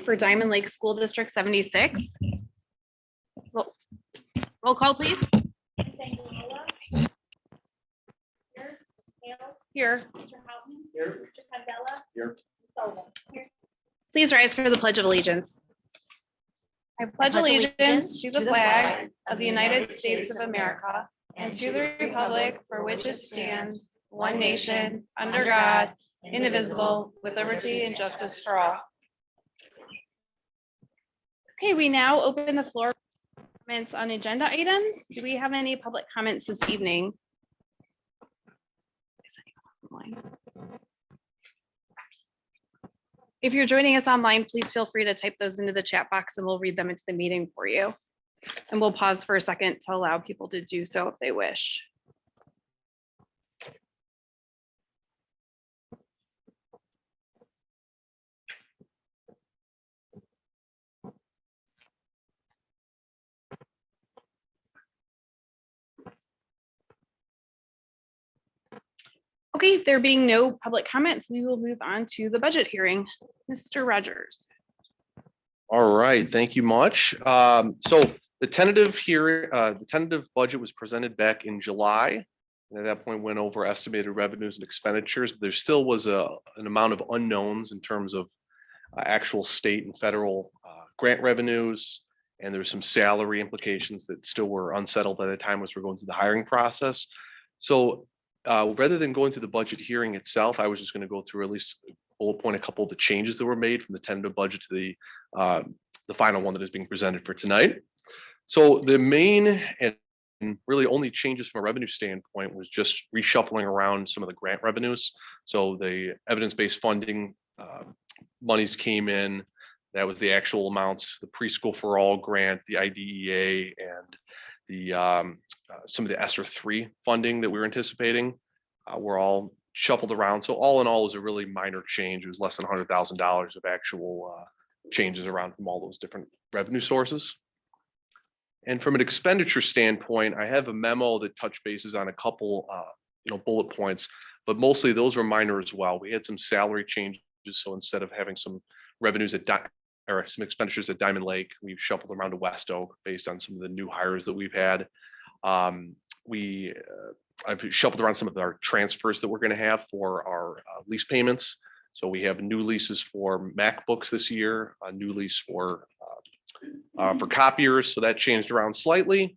For Diamond Lake School District 76. Roll call, please. Sangalola. Here. Hale. Here. Mr. Houghton. Here. Mr. Candela. Here. Sullivan. Here. Please rise for the Pledge of Allegiance. I pledge allegiance to the flag of the United States of America and to the republic for which it stands, one nation, under God, indivisible, with liberty and justice for all. Okay, we now open the floor for comments on agenda items. Do we have any public comments this evening? Is anyone online? If you're joining us online, please feel free to type those into the chat box and we'll read them into the meeting for you. And we'll pause for a second to allow people to do so if they wish. Okay, there being no public comments, we will move on to the budget hearing. Mr. Rogers. All right, thank you much. So the tentative budget was presented back in July. And at that point went over estimated revenues and expenditures. There still was an amount of unknowns in terms of actual state and federal grant revenues. And there's some salary implications that still were unsettled by the time as we're going through the hiring process. So rather than going through the budget hearing itself, I was just going to go through at least bullet point a couple of the changes that were made from the tentative budget to the final one that is being presented for tonight. So the main and really only changes from a revenue standpoint was just reshuffling around some of the grant revenues. So the evidence-based funding monies came in. That was the actual amounts, the Preschool for All grant, the IDEA, and the some of the ESSER 3 funding that we were anticipating were all shuffled around. So all in all, it was a really minor change. It was less than $100,000 of actual changes around from all those different revenue sources. And from an expenditure standpoint, I have a memo that touched bases on a couple bullet points, but mostly those were minor as well. We had some salary changes. So instead of having some revenues or some expenditures at Diamond Lake, we've shuffled around to West Oak based on some of the new hires that we've had. I've shuffled around some of our transfers that we're going to have for our lease payments. So we have new leases for MacBooks this year, a new lease for copiers. So that changed around slightly.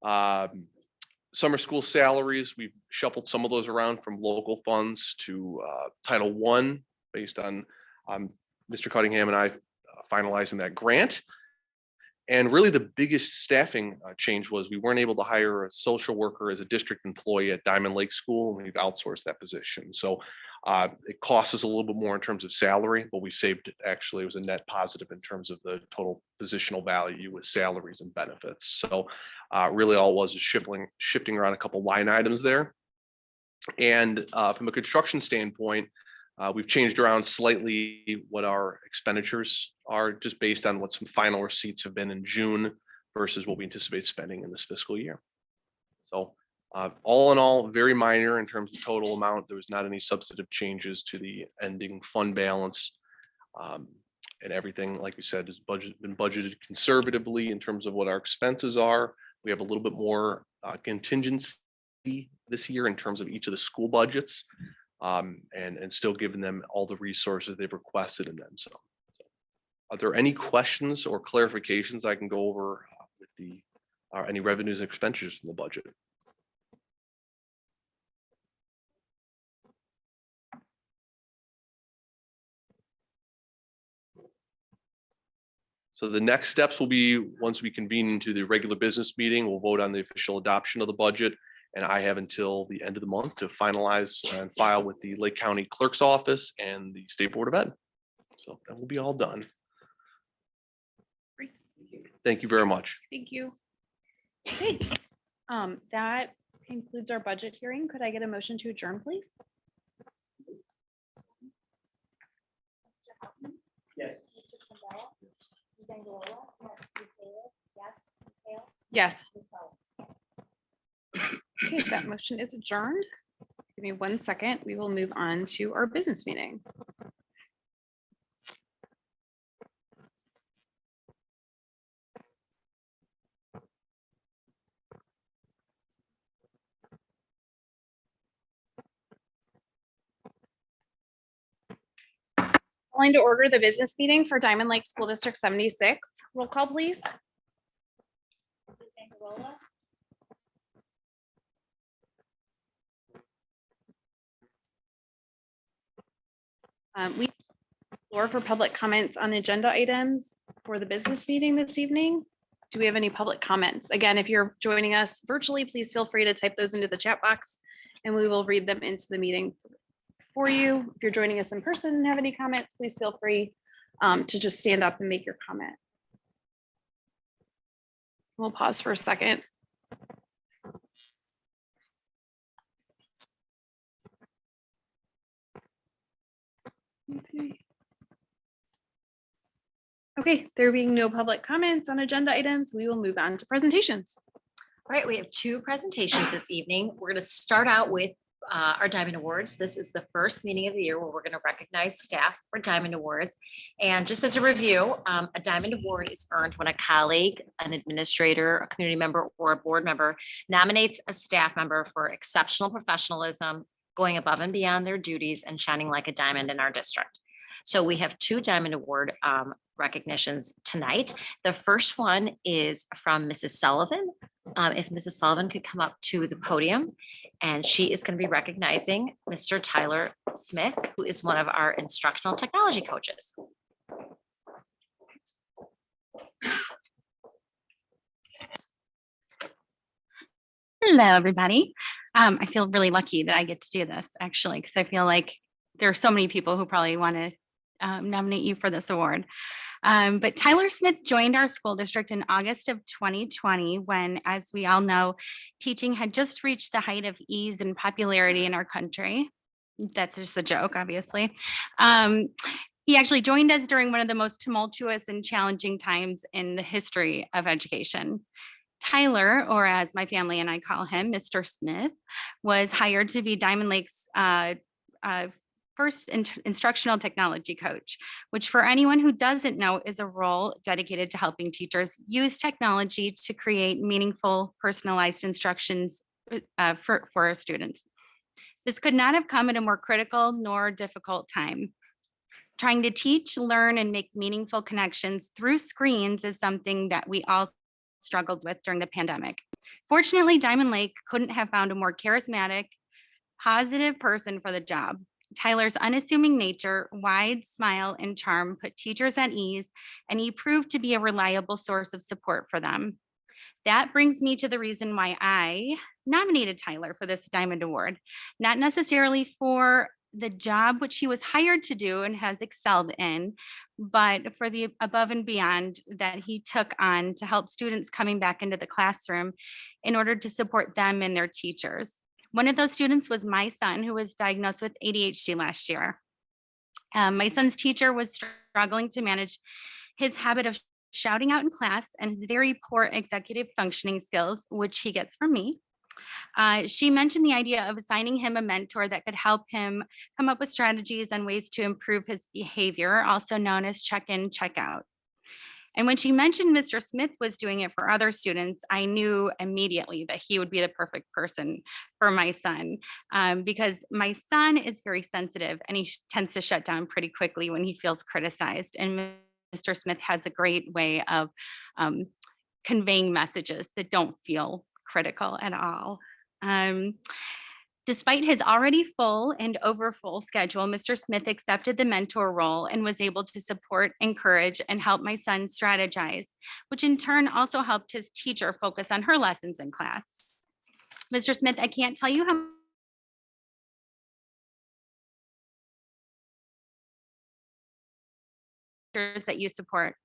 Summer school salaries, we've shuffled some of those around from local funds to Title I based on Mr. Cunningham and I finalizing that grant. And really the biggest staffing change was we weren't able to hire a social worker as a district employee at Diamond Lake School, and we've outsourced that position. So it costs us a little bit more in terms of salary, but we saved, actually, it was a net positive in terms of the total positional value with salaries and benefits. So really all it was is shifting around a couple line items there. And from a construction standpoint, we've changed around slightly what our expenditures are just based on what some final receipts have been in June versus what we anticipate spending in this fiscal year. So all in all, very minor in terms of total amount. There was not any substantive changes to the ending fund balance. And everything, like we said, has been budgeted conservatively in terms of what our expenses are. We have a little bit more contingency this year in terms of each of the school budgets. And still giving them all the resources they've requested and then some. Are there any questions or clarifications I can go over with any revenues and expenditures from the budget? So the next steps will be, once we convene into the regular business meeting, we'll vote on the official adoption of the budget. And I have until the end of the month to finalize and file with the Lake County Clerk's Office and the State Board of Ed. So that will be all done. Great. Thank you very much. Thank you. Okay, that concludes our budget hearing. Could I get a motion to adjourn, please? Mr. Houghton. Yes. Mr. Candela. Ms. Sangalola. Ms. Hale. Yes. Ms. Hale. Yes. Ms. Sullivan. Okay, that motion is adjourned. Give me 1 second. We will move on to our business meeting. Calling to order the business meeting for Diamond Lake School District 76. Roll call, please. Angarola. We floor for public comments on agenda items for the business meeting this evening. Do we have any public comments? Again, if you're joining us virtually, please feel free to type those into the chat box and we will read them into the meeting for you. If you're joining us in person and have any comments, please feel free to just stand up and make your comment. We'll pause for a second. Okay, there being no public comments on agenda items, we will move on to presentations. All right, we have two presentations this evening. We're going to start out with our Diamond Awards. This is the first meeting of the year where we're going to recognize staff for Diamond Awards. And just as a review, a Diamond Award is earned when a colleague, an administrator, a community member, or a board member nominates a staff member for exceptional professionalism, going above and beyond their duties and shining like a diamond in our district. So we have two Diamond Award recognitions tonight. The first one is from Mrs. Sullivan. If Mrs. Sullivan could come up to the podium, and she is going to be recognizing Mr. Tyler Smith, who is one of our instructional technology coaches. Hello, everybody. I feel really lucky that I get to do this actually, because I feel like there are so many people who probably want to nominate you for this award. But Tyler Smith joined our school district in August of 2020 when, as we all know, teaching had just reached the height of ease and popularity in our country. That's just a joke, obviously. He actually joined us during one of the most tumultuous and challenging times in the history of education. Tyler, or as my family and I call him, Mr. Smith, was hired to be Diamond Lake's first instructional technology coach, which for anyone who doesn't know is a role dedicated to helping teachers use technology to create meaningful, personalized instructions for our students. This could not have come at a more critical nor difficult time. Trying to teach, learn, and make meaningful connections through screens is something that we all struggled with during the pandemic. Fortunately, Diamond Lake couldn't have found a more charismatic, positive person for the job. Tyler's unassuming nature, wide smile, and charm put teachers at ease, and he proved to be a reliable source of support for them. That brings me to the reason why I nominated Tyler for this Diamond Award, not necessarily for the job which he was hired to do and has excelled in, but for the above and beyond that he took on to help students coming back into the classroom in order to support them and their teachers. One of those students was my son, who was diagnosed with ADHD last year. My son's teacher was struggling to manage his habit of shouting out in class and his very poor executive functioning skills, which he gets from me. She mentioned the idea of assigning him a mentor that could help him come up with strategies and ways to improve his behavior, also known as check-in, check-out. And when she mentioned Mr. Smith was doing it for other students, I knew immediately that he would be the perfect person for my son, because my son is very sensitive and he tends to shut down pretty quickly when he feels criticized. And Mr. Smith has a great way of conveying messages that don't feel critical at all. Despite his already full and overfull schedule, Mr. Smith accepted the mentor role and was able to support, encourage, and help my son strategize, which in turn also helped his teacher focus on her lessons in class. Mr. Smith, I can't tell you how that you support.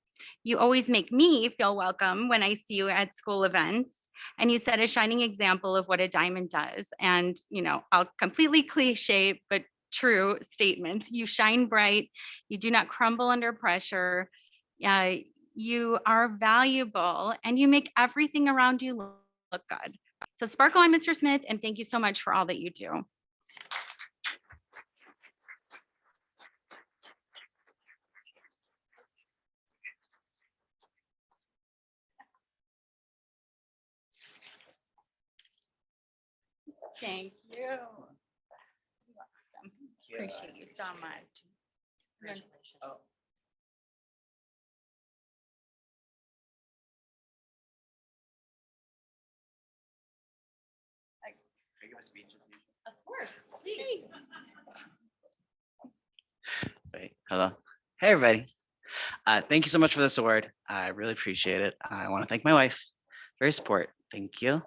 You always make me feel welcome when I see you at school events. And you set a shining example of what a diamond does. And, you know, I'll completely cliche, but true statements. You shine bright. You do not crumble under pressure. You are valuable and you make everything around you look good. So sparkle on, Mr. Smith, and thank you so much for all that you do. Thank you. You're welcome. Appreciate you so much. Congratulations. Of course, please. Wait, hello. Hey, everybody. Thank you so much for this award. I really appreciate it. I want to thank my wife for your support. Thank you.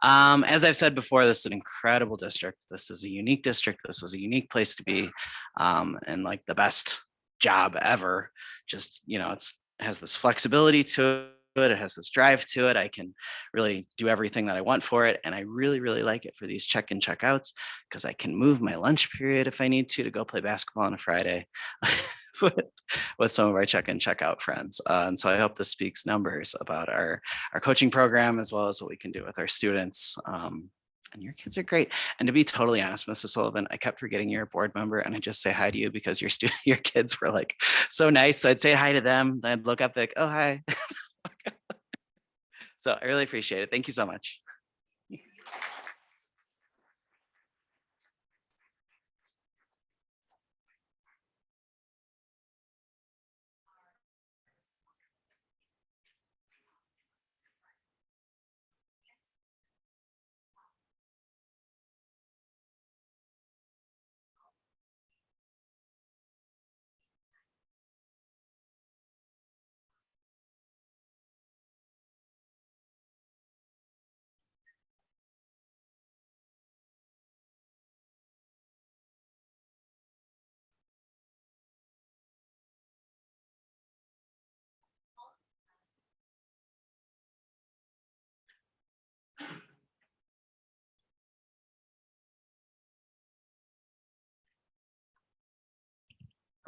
As I've said before, this is an incredible district. This is a unique district. This is a unique place to be, and like the best job ever. Just, it has this flexibility to it. It has this drive to it. I can really do everything that I want for it. And I really, really like it for these check in, check outs because I can move my lunch period if I need to go play basketball on a Friday with, with some of our check in, check out friends. And so I hope this speaks numbers about our coaching program as well as what we can do with our students. And your kids are great. And to be totally honest, Mrs. Sullivan, I kept forgetting you're a board member, and I just say hi to you because your kids were like so nice. So I'd say hi to them. Then I'd look up like, oh, hi. So I really appreciate it. Thank you so much.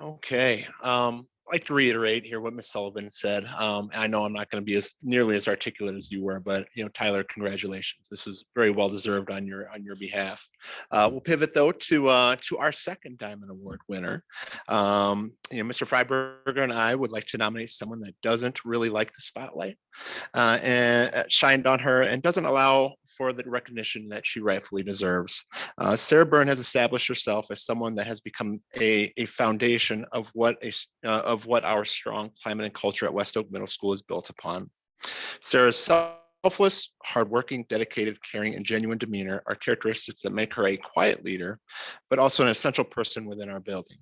Okay, I'd like to reiterate here what Ms. Sullivan said. I know I'm not going to be as nearly as articulate as you were, but Tyler, congratulations. This is very well deserved on your behalf. We'll pivot though to our second Diamond Award winner. Mr. Freiberger and I would like to nominate someone that doesn't really like the spotlight and shined on her and doesn't allow for the recognition that she rightfully deserves. Sarah Byrne has established herself as someone that has become a foundation of what our strong climate and culture at West Oak Middle School is built upon. Sarah's selfless, hardworking, dedicated, caring, and genuine demeanor are characteristics that make her a quiet leader, but also an essential person within our building.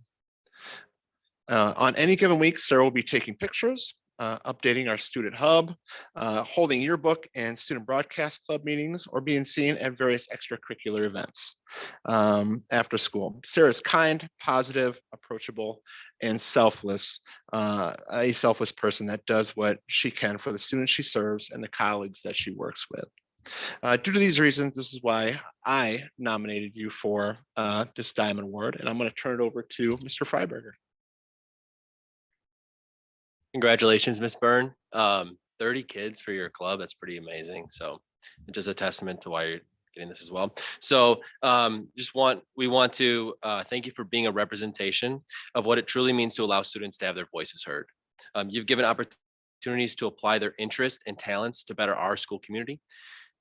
On any given week, Sarah will be taking pictures, updating our student hub, holding yearbook and student broadcast club meetings, or being seen at various extracurricular events after school. Sarah's kind, positive, approachable, and selfless, a selfless person that does what she can for the students she serves and the colleagues that she works with. Due to these reasons, this is why I nominated you for this Diamond Award, and I'm going to turn it over to Mr. Freiberger. Congratulations, Miss Byrne. 30 kids for your club. That's pretty amazing. So just a testament to why you're getting this as well. So we want to thank you for being a representation of what it truly means to allow students to have their voices heard. You've given opportunities to apply their interests and talents to better our school community.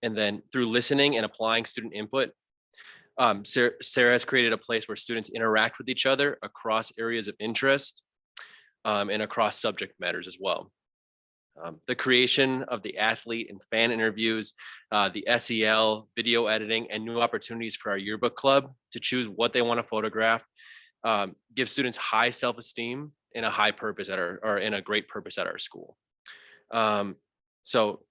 And then through listening and applying student input, Sarah has created a place where students interact with each other across areas of interest and across subject matters as well. The creation of the athlete and fan interviews, the SEL, video editing, and new opportunities for our yearbook club to choose what they want to photograph, give students high self-esteem and a high purpose and a great purpose at our school. So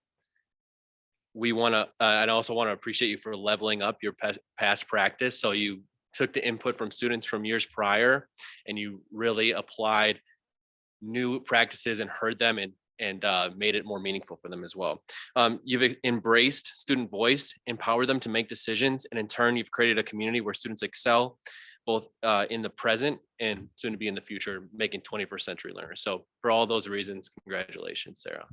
we want to, I'd also want to appreciate you for leveling up your past practice. So you took the input from students from years prior and you really applied new practices and heard them and made it more meaningful for them as well. You've embraced student voice, empowered them to make decisions, and in turn, you've created a community where students excel, both in the present and soon to be in the future, making 21st century learners. So for all those reasons, congratulations, Sarah.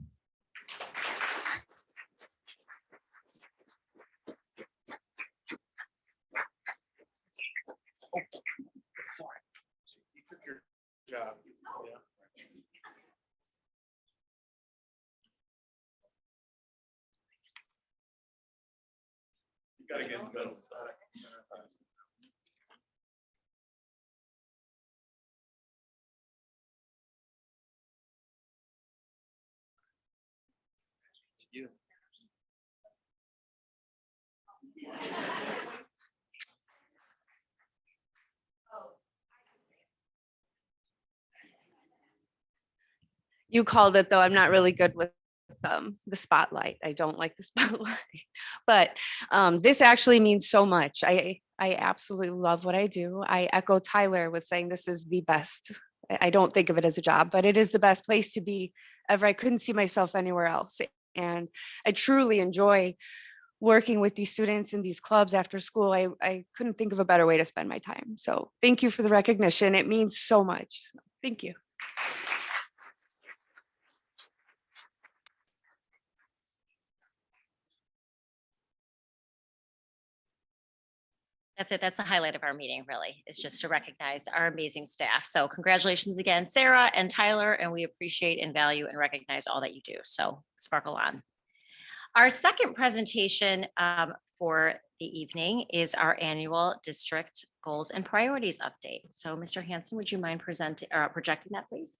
Sorry. You took your job. Yeah. You gotta get in the middle. You called it though. I'm not really good with the spotlight. I don't like the spotlight. But this actually means so much. I absolutely love what I do. I echo Tyler with saying this is the best. I don't think of it as a job, but it is the best place to be ever. I couldn't see myself anywhere else. And I truly enjoy working with these students in these clubs after school. I couldn't think of a better way to spend my time. So thank you for the recognition. It means so much. Thank you. That's it. That's the highlight of our meeting, really, is just to recognize our amazing staff. So congratulations again, Sarah and Tyler, and we appreciate and value and recognize all that you do. So sparkle on. Our second presentation for the evening is our annual district goals and priorities update. So Mr. Hanson, would you mind projecting that, please?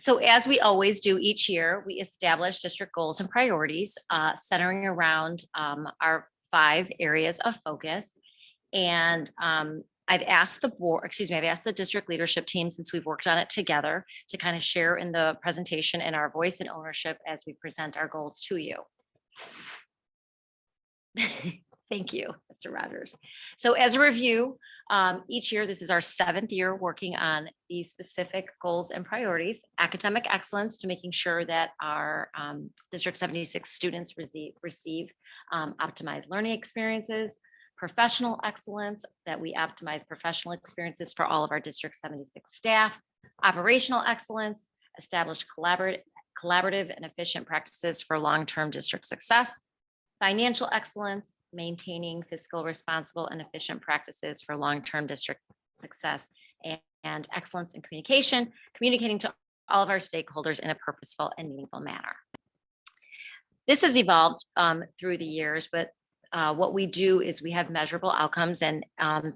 So as we always do each year, we establish district goals and priorities centering around our 5 areas of focus. And I've asked the district leadership team, since we've worked on it together, to kind of share in the presentation and our voice and ownership as we present our goals to you. Thank you, Mr. Rogers. So as a review, each year, this is our 7th year working on these specific goals and priorities: academic excellence, to making sure that our District 76 students receive optimized learning experiences; professional excellence, that we optimize professional experiences for all of our District 76 staff; operational excellence, establish collaborative and efficient practices for long-term district success; financial excellence, maintaining fiscal responsible and efficient practices for long-term district success; and excellence in communication, communicating to all of our stakeholders in a purposeful and meaningful manner. This has evolved through the years, but what we do is we have measurable outcomes, and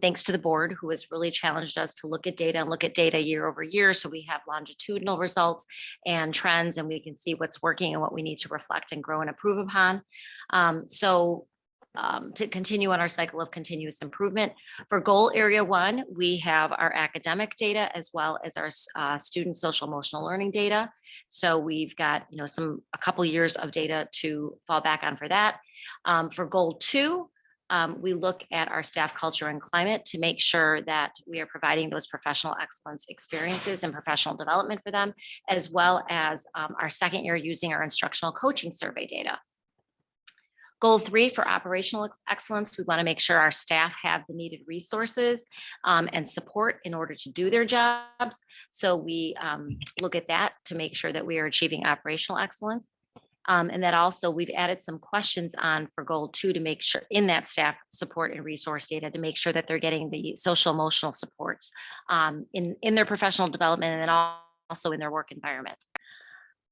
thanks to the board, who has really challenged us to look at data year over year. So we have longitudinal results and trends, and we can see what's working and what we need to reflect and grow and improve upon. To continue on our cycle of continuous improvement, for goal area 1, we have our academic data as well as our student social emotional learning data. So we've got a couple years of data to fall back on for that. For goal 2, we look at our staff culture and climate to make sure that we are providing those professional excellence experiences and professional development for them, as well as our 2nd year using our instructional coaching survey data. Goal 3, for operational excellence, we want to make sure our staff have the needed resources and support in order to do their jobs. So we look at that to make sure that we are achieving operational excellence. And that also we've added some questions on for goal 2 to make sure in that staff support and resource data to make sure that they're getting the social emotional supports in their professional development and then also in their work environment.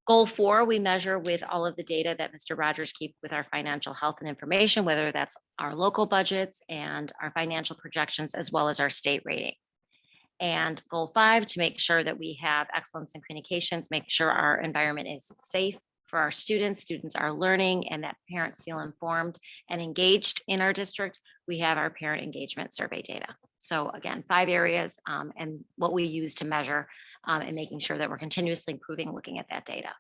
Goal 4, we measure with all of the data that Mr. Rogers keeps with our financial health and information, whether that's our local budgets and our financial projections, as well as our state rating. And goal 5, to make sure that we have excellence in communications, make sure our environment is safe for our students are learning, and that parents feel informed and engaged in our district. We have our parent engagement survey data. So again, 5 areas and what we use to measure and making sure that we're continuously improving, looking at that data.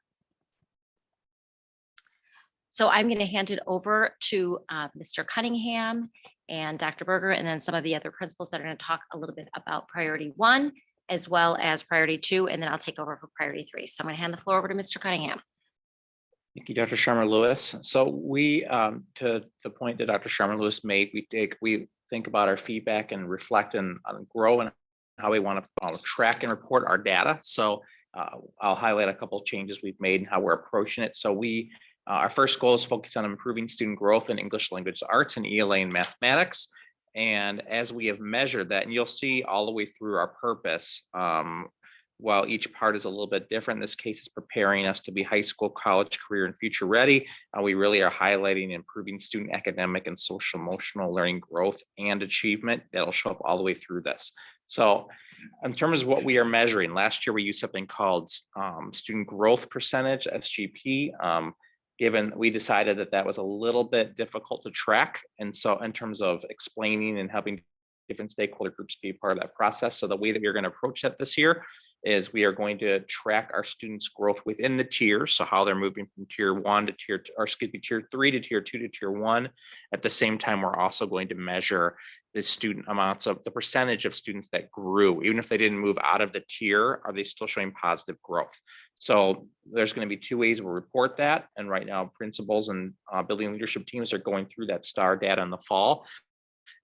So I'm going to hand it over to Mr. Cunningham and Dr. Berger, and then some of the other principals that are going to talk a little bit about priority 1 as well as priority 2, and then I'll take over for priority 3. So I'm going to hand the floor over to Mr. Cunningham. Thank you, Dr. Sharma-Lewis. So we, to the point that Dr. Sharma-Lewis made, we think about our feedback and reflect and grow and how we want to track and report our data. So I'll highlight a couple of changes we've made and how we're approaching it. So our first goal is focused on improving student growth in English language arts and ELA and mathematics. And as we have measured that, and you'll see all the way through our purpose, while each part is a little bit different, in this case is preparing us to be high school, college, career, and future ready. We really are highlighting improving student academic and social emotional learning growth and achievement. That'll show up all the way through this. So in terms of what we are measuring, last year we used something called student growth percentage, SGP. Given we decided that was a little bit difficult to track. And so in terms of explaining and helping different stakeholder groups to be part of that process. So the way that we're going to approach that this year is we are going to track our students' growth within the tiers. So how they're moving from tier 1 to tier, or excuse me, tier 3 to tier 2 to tier 1. At the same time, we're also going to measure the student amounts of the percentage of students that grew, even if they didn't move out of the tier, are they still showing positive growth? So there's going to be two ways we'll report that. And right now, principals and building leadership teams are going through that STAR data in the fall.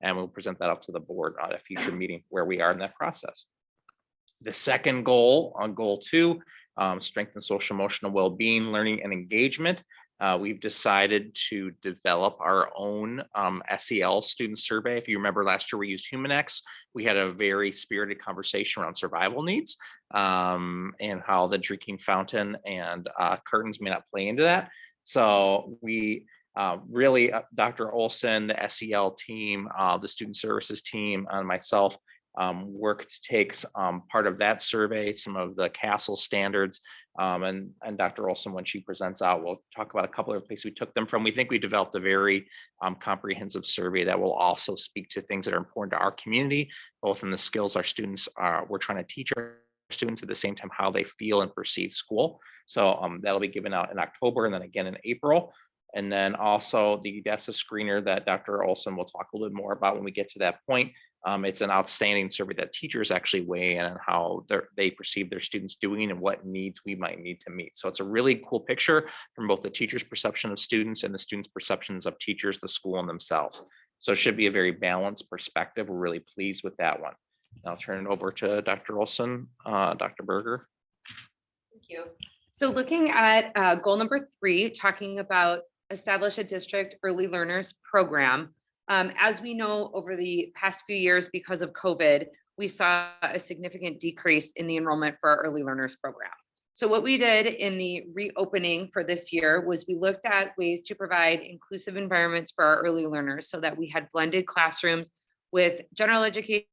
And we'll present that up to the board at a future meeting where we are in that process. The second goal on goal 2, strengthen social emotional well-being, learning and engagement. We've decided to develop our own SEL student survey. If you remember last year we used HumanX. We had a very spirited conversation around survival needs and how the drinking fountain and curtains may not play into that. So we really, Dr. Olson, the SEL team, the student services team, and myself work to take part of that survey, some of the CASEL standards, and Dr. Olson, when she presents out, we'll talk about a couple of places we took them from. We think we developed a very comprehensive survey that will also speak to things that are important to our community, both in the skills our students we're trying to teach our students, at the same time how they feel and perceive school. So that'll be given out in October and then again in April. And then also the DESA screener that Dr. Olson will talk a little bit more about when we get to that point. It's an outstanding survey that teachers actually weigh in on how they perceive their students doing and what needs we might need to meet. So it's a really cool picture from both the teacher's perception of students and the students' perceptions of teachers, the school, and themselves. So it should be a very balanced perspective. We're really pleased with that one. I'll turn it over to Dr. Olson, Dr. Berger. Thank you. So looking at goal number 3, talking about establish a district early learners program. As we know, over the past few years, because of COVID, we saw a significant decrease in the enrollment for our early learners program. So what we did in the reopening for this year was we looked at ways to provide inclusive environments for our early learners so that we had blended classrooms with general education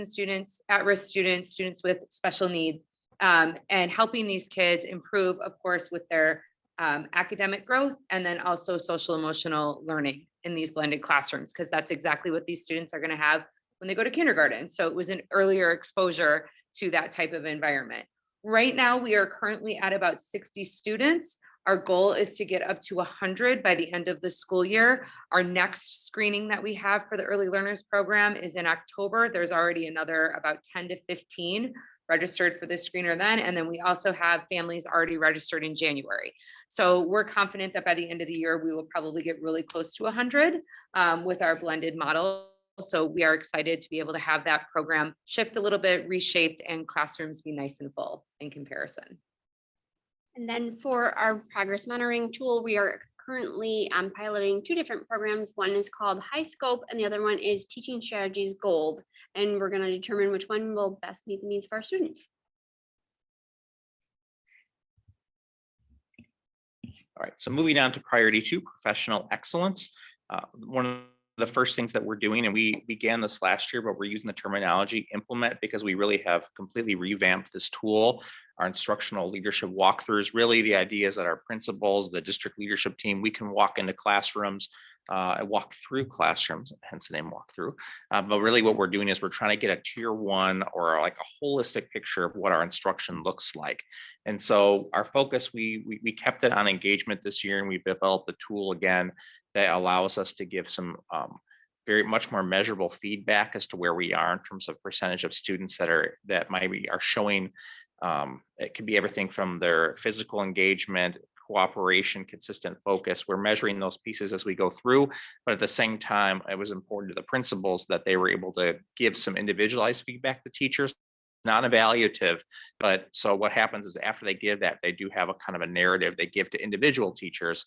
students, at-risk students, students with special needs, and helping these kids improve, of course, with their academic growth and then also social emotional learning in these blended classrooms, because that's exactly what these students are going to have when they go to kindergarten. So it was an earlier exposure to that type of environment. Right now, we are currently at about 60 students. Our goal is to get up to 100 by the end of the school year. Our next screening that we have for the early learners program is in October. There's already another about 10 to 15 registered for this screener then. And then we also have families already registered in January. So we're confident that by the end of the year, we will probably get really close to 100 with our blended model. So we are excited to be able to have that program shift a little bit, reshaped, and classrooms be nice and full in comparison. And then for our progress monitoring tool, we are currently piloting 2 different programs. One is called High Scope and the other one is Teaching Strategies Gold. And we're going to determine which one will best meet the needs of our students. All right, so moving on to priority 2, professional excellence. One of the first things that we're doing, and we began this last year, but we're using the terminology implement because we really have completely revamped this tool. Our instructional leadership walkthroughs, really the idea is that our principals, the district leadership team, we can walk into classrooms and walk through classrooms, hence the name walkthrough. But really what we're doing is we're trying to get a tier 1 or like a holistic picture of what our instruction looks like. And so our focus, we kept it on engagement this year, and we developed a tool again that allows us to give some very much more measurable feedback as to where we are in terms of percentage of students that maybe are showing. It could be everything from their physical engagement, cooperation, consistent focus. We're measuring those pieces as we go through, but at the same time, it was important to the principals that they were able to give some individualized feedback to teachers, not evaluative. But so what happens is after they give that, they do have a kind of a narrative they give to individual teachers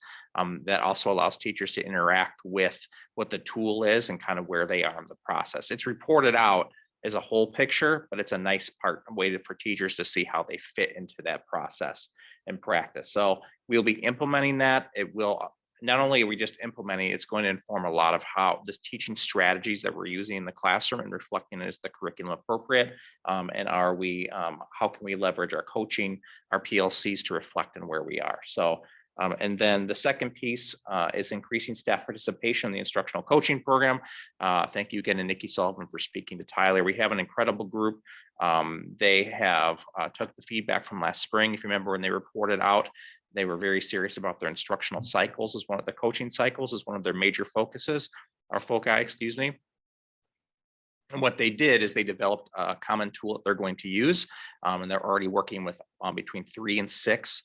that also allows teachers to interact with what the tool is and kind of where they are in the process. It's reported out as a whole picture, but it's a nice way for teachers to see how they fit into that process and practice. So we'll be implementing that. It will not only are we just implementing, it's going to inform a lot of how the teaching strategies that we're using in the classroom and reflecting is the curriculum appropriate, and are we how can we leverage our coaching, our PLCs to reflect on where we are. So And then the second piece is increasing staff participation in the instructional coaching program. Thank you again to Nikki Sullivan for speaking to Tyler. We have an incredible group. They have took the feedback from last spring. If you remember when they reported out, they were very serious about their instructional cycles as one of the coaching cycles is one of their major focuses, or foci, excuse me. And what they did is they developed a common tool that they're going to use, and they're already working with between 3 and 6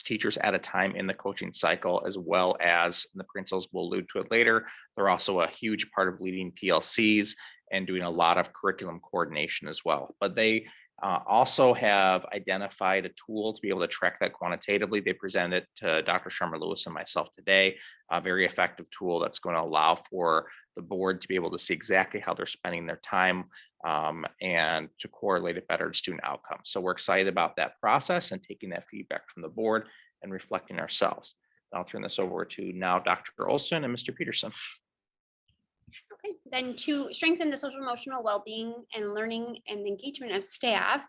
teachers at a time in the coaching cycle, as well as, and the principals will allude to it later, they're also a huge part of leading PLCs and doing a lot of curriculum coordination as well. But they also have identified a tool to be able to track that quantitatively. They presented it to Dr. Sharma Lewis and myself today, a very effective tool that's going to allow for the board to be able to see exactly how they're spending their time and to correlate it better to student outcomes. So we're excited about that process and taking that feedback from the board and reflecting ourselves. I'll turn this over to now Dr. Olson and Mr. Peterson. Okay, then to strengthen the social emotional well-being and learning and engagement of staff,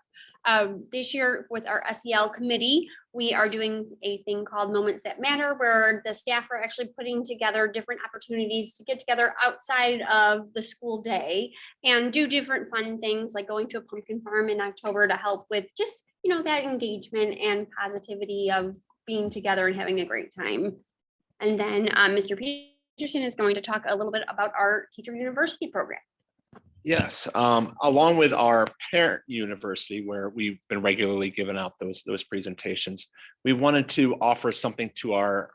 this year with our SEL committee, we are doing a thing called Moments That Matter, where the staff are actually putting together different opportunities to get together outside of the school day and do different fun things like going to a pumpkin farm in October to help with just, you know, that engagement and positivity of being together and having a great time. And then Mr. Peterson is going to talk a little bit about our Teacher University program. Yes, along with our parent university, where we've been regularly giving out those presentations, we wanted to offer something to our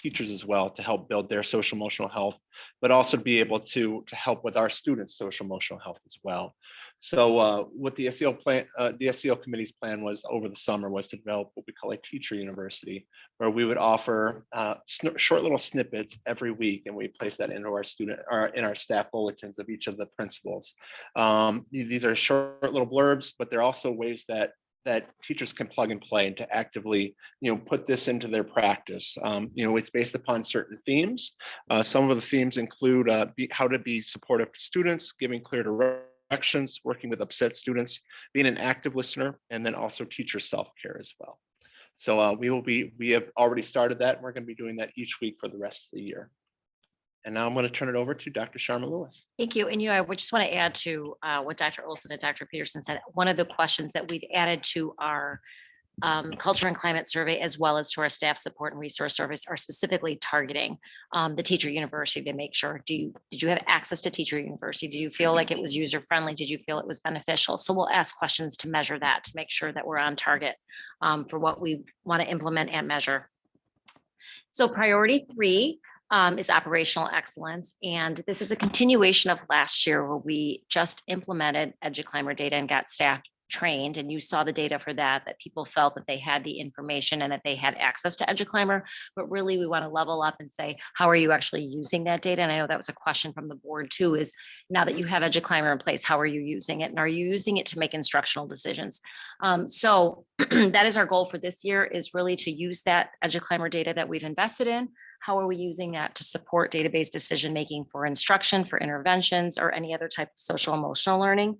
teachers as well to help build their social emotional health, but also be able to help with our students' social emotional health as well. So what the SEL plan, the SEL committee's plan was over the summer was to develop what we call a teacher university, where we would offer short little snippets every week, and we place that into our student or in our staff bulletins of each of the principals. These are short little blurbs, but they're also ways that teachers can plug and play and to actively, put this into their practice. It's based upon certain themes. Some of the themes include how to be supportive to students, giving clear directions, working with upset students, being an active listener, and then also teacher self-care as well. So we have already started that, and we're going to be doing that each week for the rest of the year. And now I'm going to turn it over to Dr. Sharma Lewis. Thank you. And, I would just want to add to what Dr. Olson and Dr. Peterson said. One of the questions that we've added to our culture and climate survey, as well as to our staff support and resource service, are specifically targeting the teacher university to make sure, did you have access to teacher university? Did you feel like it was user friendly? Did you feel it was beneficial? So we'll ask questions to measure that, to make sure that we're on target for what we want to implement and measure. So priority 3 is operational excellence. And this is a continuation of last year, where we just implemented EduClimber data and got staff trained. And you saw the data for that people felt that they had the information and that they had access to EduClimber. But really, we want to level up and say, how are you actually using that data? And I know that was a question from the board too, is now that you have EduClimber in place, how are you using it? And are you using it to make instructional decisions? So that is our goal for this year, is really to use that EduClimber data that we've invested in. How are we using that to support database decision-making for instruction, for interventions, or any other type of social emotional learning?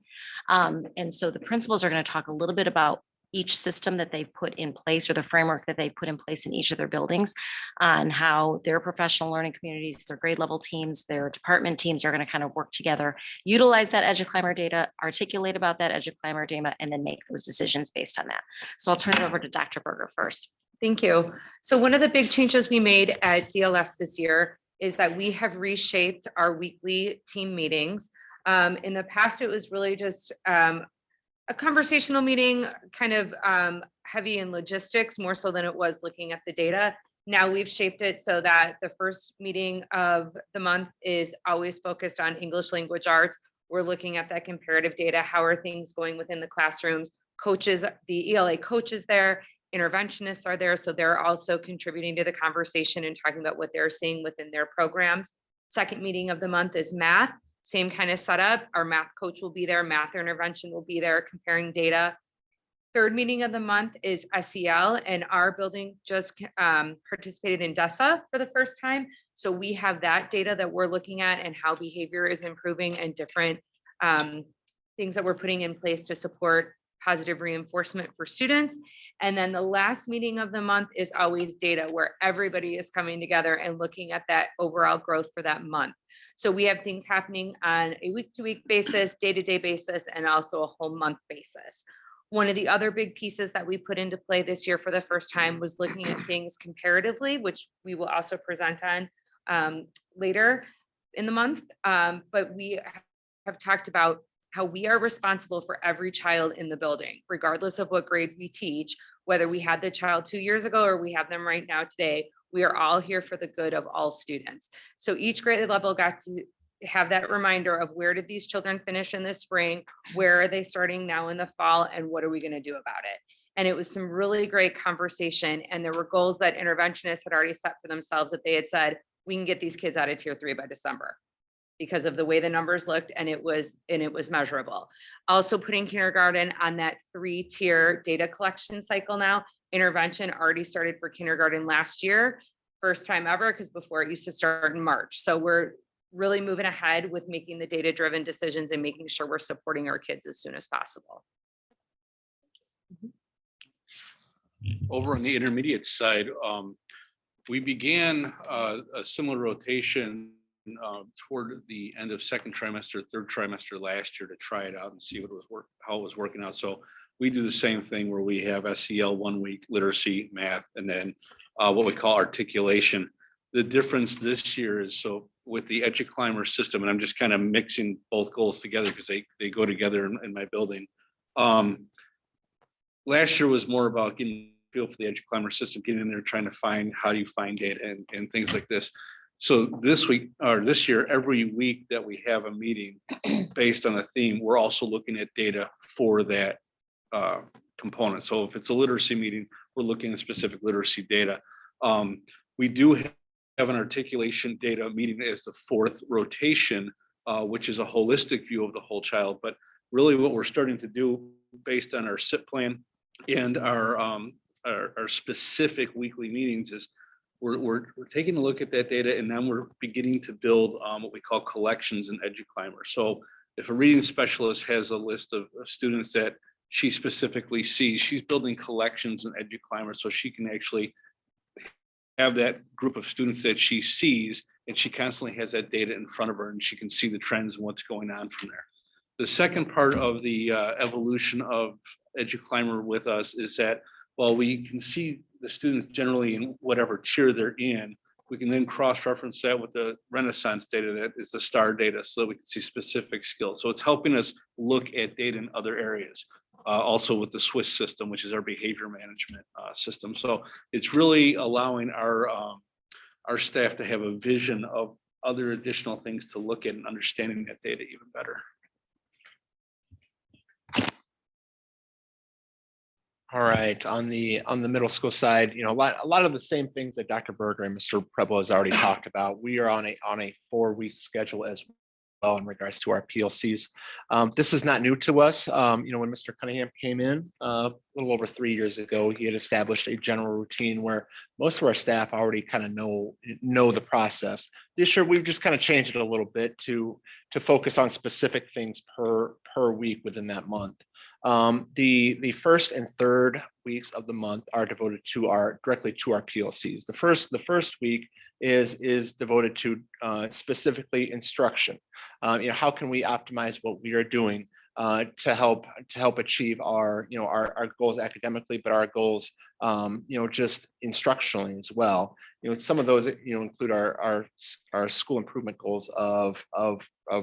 And so the principals are going to talk a little bit about each system that they've put in place, or the framework that they put in place in each of their buildings, on how their professional learning communities, their grade level teams, their department teams are going to kind of work together, utilize that EduClimber data, articulate about that EduClimber data, and then make those decisions based on that. So I'll turn it over to Dr. Berger first. Thank you. So one of the big changes we made at DLS this year is that we have reshaped our weekly team meetings. In the past, it was really just a conversational meeting, kind of heavy in logistics, more so than it was looking at the data. Now we've shaped it so that the first meeting of the month is always focused on English language arts. We're looking at that comparative data. How are things going within the classrooms? Coaches, the ELA coaches there, interventionists are there, so they're also contributing to the conversation and talking about what they're seeing within their programs. Second meeting of the month is math, same kind of setup. Our math coach will be there, math intervention will be there, comparing data. Third meeting of the month is SEL, and our building just participated in DESA for the first time. So we have that data that we're looking at, and how behavior is improving, and different things that we're putting in place to support positive reinforcement for students. And then the last meeting of the month is always data, where everybody is coming together and looking at that overall growth for that month. So we have things happening on a week-to-week basis, day-to-day basis, and also a whole month basis. One of the other big pieces that we put into play this year for the first time was looking at things comparatively, which we will also present on later in the month. But we have talked about how we are responsible for every child in the building, regardless of what grade we teach, whether we had the child 2 years ago or we have them right now today. We are all here for the good of all students. So each grade level got to have that reminder of where did these children finish in the spring, where are they starting now in the fall, and what are we going to do about it? And it was some really great conversation. And there were goals that interventionists had already set for themselves, that they had said, we can get these kids out of tier 3 by December, because of the way the numbers looked, and it was measurable. Also putting kindergarten on that 3-tier data collection cycle now. Intervention already started for kindergarten last year, first time ever, because before it used to start in March. So we're really moving ahead with making the data-driven decisions and making sure we're supporting our kids as soon as possible. Over on the intermediate side, we began a similar rotation toward the end of second trimester, third trimester last year to try it out and see how it was working out. So we do the same thing where we have SEL 1 week, literacy, math, and then what we call articulation. The difference this year is, so with the EduClimber system, and I'm just kind of mixing both goals together because they go together in my building. Last year was more about getting a feel for the EduClimber system, getting in there, trying to find how do you find data and things like this. So this week or this year, every week that we have a meeting based on a theme, we're also looking at data for that component. So if it's a literacy meeting, we're looking at specific literacy data. We do have an articulation data meeting as the 4th rotation, which is a holistic view of the whole child. But really what we're starting to do based on our SIP plan and our specific weekly meetings is we're taking a look at that data, and then we're beginning to build what we call collections in EduClimber. So if a reading specialist has a list of students that she specifically sees, she's building collections in EduClimber so she can actually have that group of students that she sees, and she constantly has that data in front of her, and she can see the trends and what's going on from there. The second part of the evolution of EduClimber with us is that while we can see the students generally in whatever tier they're in, we can then cross-reference that with the Renaissance data that is the STAR data, so that we can see specific skills. So it's helping us look at data in other areas. Also with the Swiss system, which is our behavior management system. So it's really allowing our staff to have a vision of other additional things to look at and understanding that data even better. All right, on the middle school side, a lot of the same things that Dr. Berger and Mr. Preble has already talked about. We are on a 4-week schedule as well in regards to our PLCs. This is not new to us. When Mr. Cunningham came in a little over 3 years ago, he had established a general routine where most of our staff already kind of know the process. This year, we've just kind of changed it a little bit to focus on specific things per week within that month. The first and third weeks of the month are devoted directly to our PLCs. The first week is devoted to specifically instruction. How can we optimize what we are doing to help achieve our goals academically, but our goals just instructionally as well. Some of those include our school improvement goals of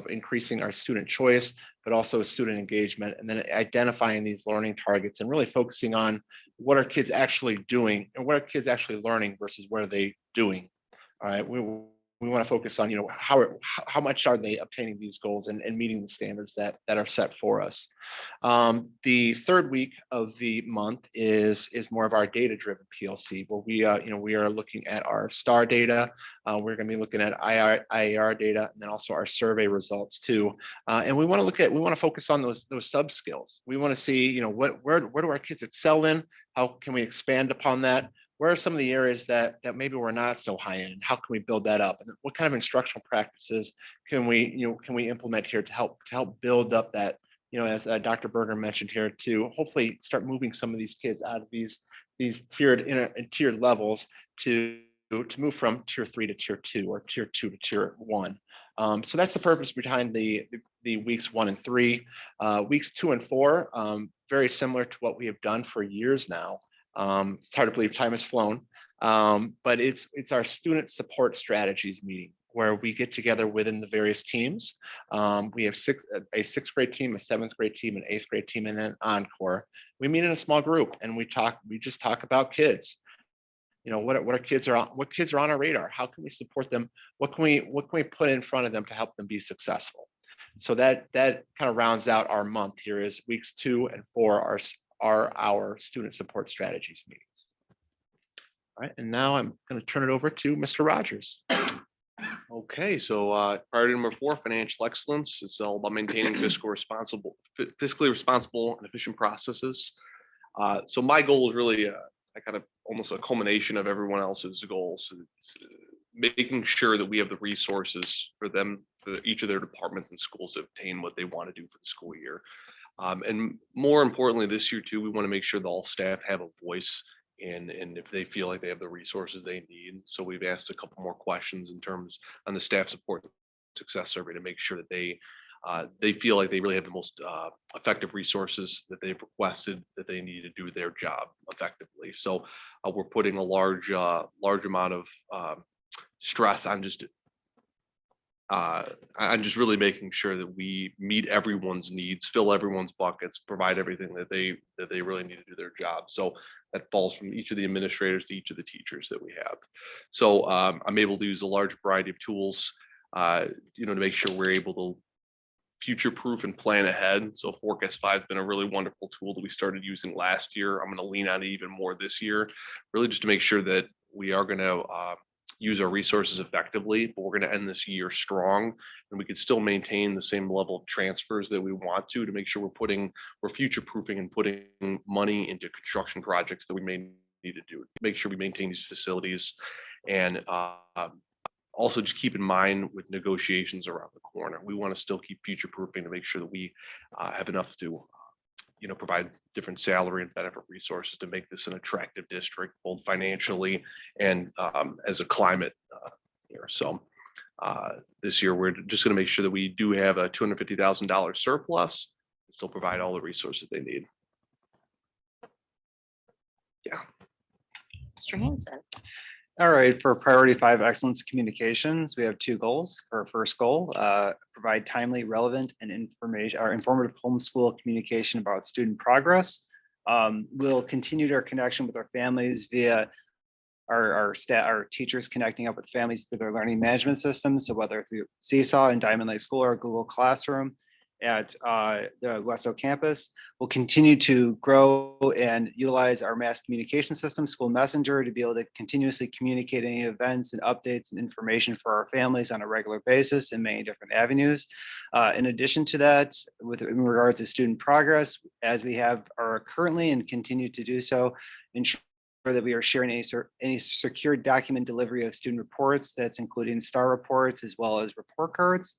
increasing our student choice, but also student engagement, and then identifying these learning targets and really focusing on what are kids actually doing and what are kids actually learning versus what are they doing. All right, we want to focus on how much are they obtaining these goals and meeting the standards that are set for us. The third week of the month is more of our data-driven PLC, where we are looking at our STAR data. We're going to be looking at IAR data, and then also our survey results too. And we want to focus on those sub skills. We want to see where do our kids excel in? How can we expand upon that? Where are some of the areas that maybe we're not so high in? How can we build that up? And what kind of instructional practices can we implement here to help build up that as Dr. Berger mentioned here, to hopefully start moving some of these kids out of these tiered levels to move from tier 3 to tier 2 or tier 2 to tier 1. So that's the purpose behind the weeks 1 and 3. Weeks 2 and 4, very similar to what we have done for years now. It's hard to believe time has flown, but it's our student support strategies meeting where we get together within the various teams. We have a 6th grade team, a 7th grade team, an 8th grade team, and an encore. We meet in a small group and we just talk about kids. What kids are on our radar? How can we support them? What can we put in front of them to help them be successful? So that kind of rounds out our month here. Is weeks 2 and 4 are our student support strategies meetings. All right, and now I'm going to turn it over to Mr. Rogers. Okay, so priority number 4, financial excellence. It's all about maintaining fiscally responsible and efficient processes. So my goal is really kind of almost a culmination of everyone else's goals. It's making sure that we have the resources for them, for each of their departments and schools to obtain what they want to do for the school year. And more importantly, this year too, we want to make sure that all staff have a voice and if they feel like they have the resources they need. So we've asked a couple more questions in terms on the staff support success survey to make sure that they feel like they really have the most effective resources that they've requested that they need to do their job effectively. So we're putting a large amount of stress on just really making sure that we meet everyone's needs, fill everyone's buckets, provide everything that they really need to do their job. So that falls from each of the administrators to each of the teachers that we have. So I'm able to use a large variety of tools, to make sure we're able to future-proof and plan ahead. So Forecast 5 has been a really wonderful tool that we started using last year. I'm going to lean on it even more this year, really just to make sure that we are going to use our resources effectively, but we're going to end this year strong and we can still maintain the same level of transfers that we want to make sure we're future-proofing and putting money into construction projects that we may need to do, make sure we maintain these facilities. And also just keep in mind with negotiations around the corner, we want to still keep future proofing to make sure that we have enough to provide different salary and benefit resources to make this an attractive district, both financially and as a climate here. So this year, we're just going to make sure that we do have a $250,000 surplus and still provide all the resources they need. Yeah. Mr. Hanson. All right, for priority 5 excellence communications, we have 2 goals. For our first goal, provide timely, relevant, and informative homeschool communication about student progress. We'll continue our connection with our families via our teachers connecting up with families through their learning management system. So whether through Seesaw and Diamond Lake School or Google Classroom at the West campus. We'll continue to grow and utilize our mass communication system, School Messenger, to be able to continuously communicate any events and updates and information for our families on a regular basis in many different avenues. In addition to that, in regards to student progress, as we are currently and continue to do so, ensure that we are sharing any secure document delivery of student reports, that's including STAR reports as well as report cards.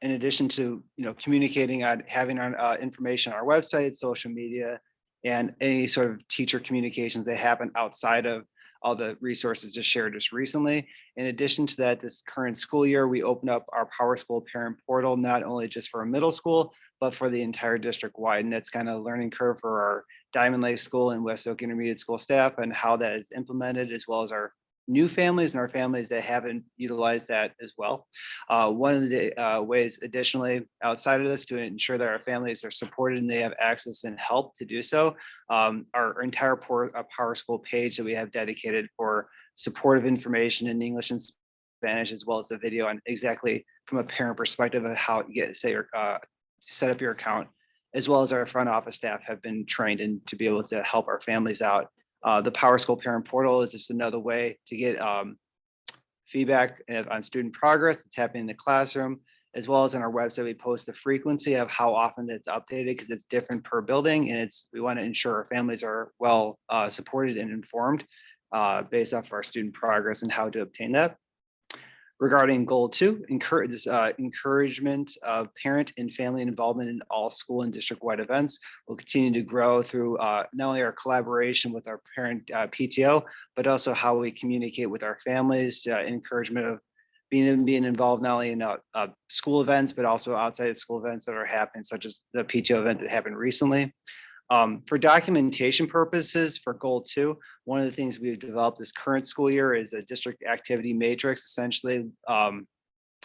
In addition to communicating on having our information on our website, social media, and any sort of teacher communications that happen outside of all the resources just shared just recently. In addition to that, this current school year, we opened up our PowerSchool parent portal, not only just for middle school, but for the entire district wide. And that's kind of a learning curve for our Diamond Lake School and West Oak Intermediate School staff and how that is implemented, as well as our new families and our families that haven't utilized that as well. One of the ways additionally outside of this to ensure that our families are supported and they have access and help to do so, our entire PowerSchool page that we have dedicated for supportive information in English and Spanish, as well as a video on exactly from a parent perspective of how you get set up your account, as well as our front office staff have been trained in to be able to help our families out. The PowerSchool parent portal is just another way to get feedback on student progress that's happening in the classroom, as well as on our website. We post the frequency of how often it's updated because it's different per building, and we want to ensure our families are well supported and informed based off of our student progress and how to obtain that. Regarding goal 2, encouragement of parent and family involvement in all school and district-wide events will continue to grow through not only our collaboration with our parent PTO, but also how we communicate with our families, encouragement of being involved not only in school events, but also outside of school events that are happening, such as the PTO event that happened recently. For documentation purposes, for goal 2, one of the things we've developed this current school year is a district activity matrix, essentially a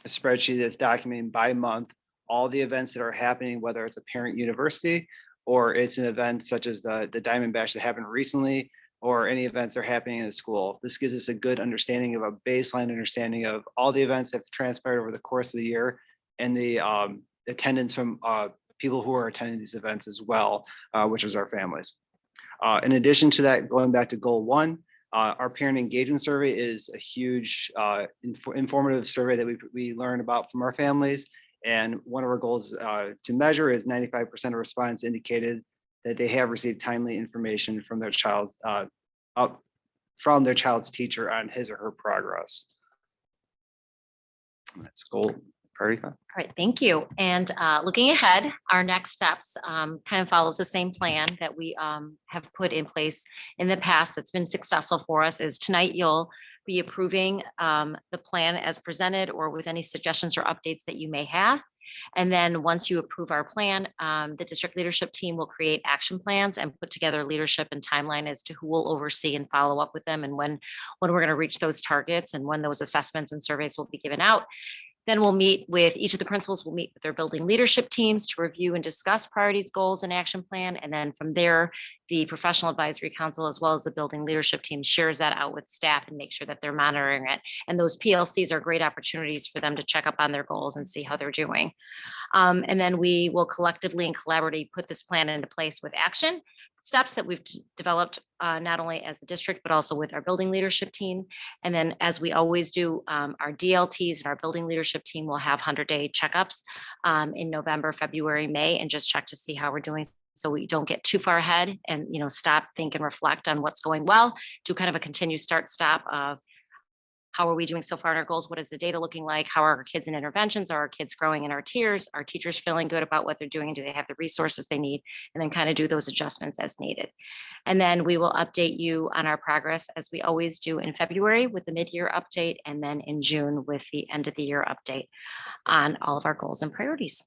spreadsheet that's documenting by month all the events that are happening, whether it's a parent university or it's an event such as the Diamond Bash that happened recently, or any events that are happening in the school. This gives us a good understanding of a baseline understanding of all the events that have transpired over the course of the year and the attendance from people who are attending these events as well, which is our families. In addition to that, going back to goal 1, our parent engagement survey is a huge informative survey that we learn about from our families. And one of our goals to measure is 95% of respondents indicated that they have received timely information from their child's teacher on his or her progress. That's goal priority. All right, thank you. And looking ahead, our next steps kind of follows the same plan that we have put in place in the past that's been successful for us. Is tonight you'll be approving the plan as presented or with any suggestions or updates that you may have. And then once you approve our plan, the district leadership team will create action plans and put together leadership and timeline as to who will oversee and follow up with them and when we're going to reach those targets and when those assessments and surveys will be given out. Then we'll meet with each of the principals, we'll meet with their building leadership teams to review and discuss priorities, goals, and action plan. And then from there, the professional advisory council, as well as the building leadership team, shares that out with staff and make sure that they're monitoring it. And those PLCs are great opportunities for them to check up on their goals and see how they're doing. And then we will collectively and collaboratively put this plan into place with action steps that we've developed, not only as a district, but also with our building leadership team. And then, as we always do, our DLTs and our building leadership team will have 100-day checkups in November, February, May, and just check to see how we're doing, so we don't get too far ahead and, stop, think, and reflect on what's going well. Do kind of a continued start stop of how are we doing so far in our goals? What is the data looking like? How are our kids in interventions? Are our kids growing in our tiers? Are teachers feeling good about what they're doing? Do they have the resources they need? And then kind of do those adjustments as needed. And then we will update you on our progress, as we always do, in February with the mid-year update, and then in June with the end of the year update on all of our goals and priorities.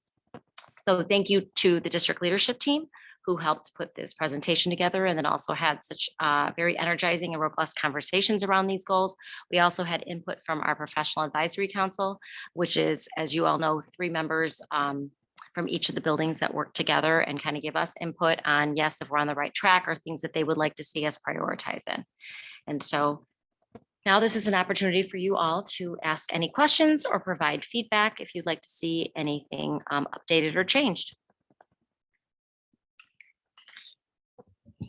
So thank you to the district leadership team who helped put this presentation together and then also had such very energizing and robust conversations around these goals. We also had input from our professional advisory council, which is, as you all know, 3 members from each of the buildings that work together and kind of give us input on, yes, if we're on the right track or things that they would like to see us prioritize in. And so now this is an opportunity for you all to ask any questions or provide feedback if you'd like to see anything updated or changed.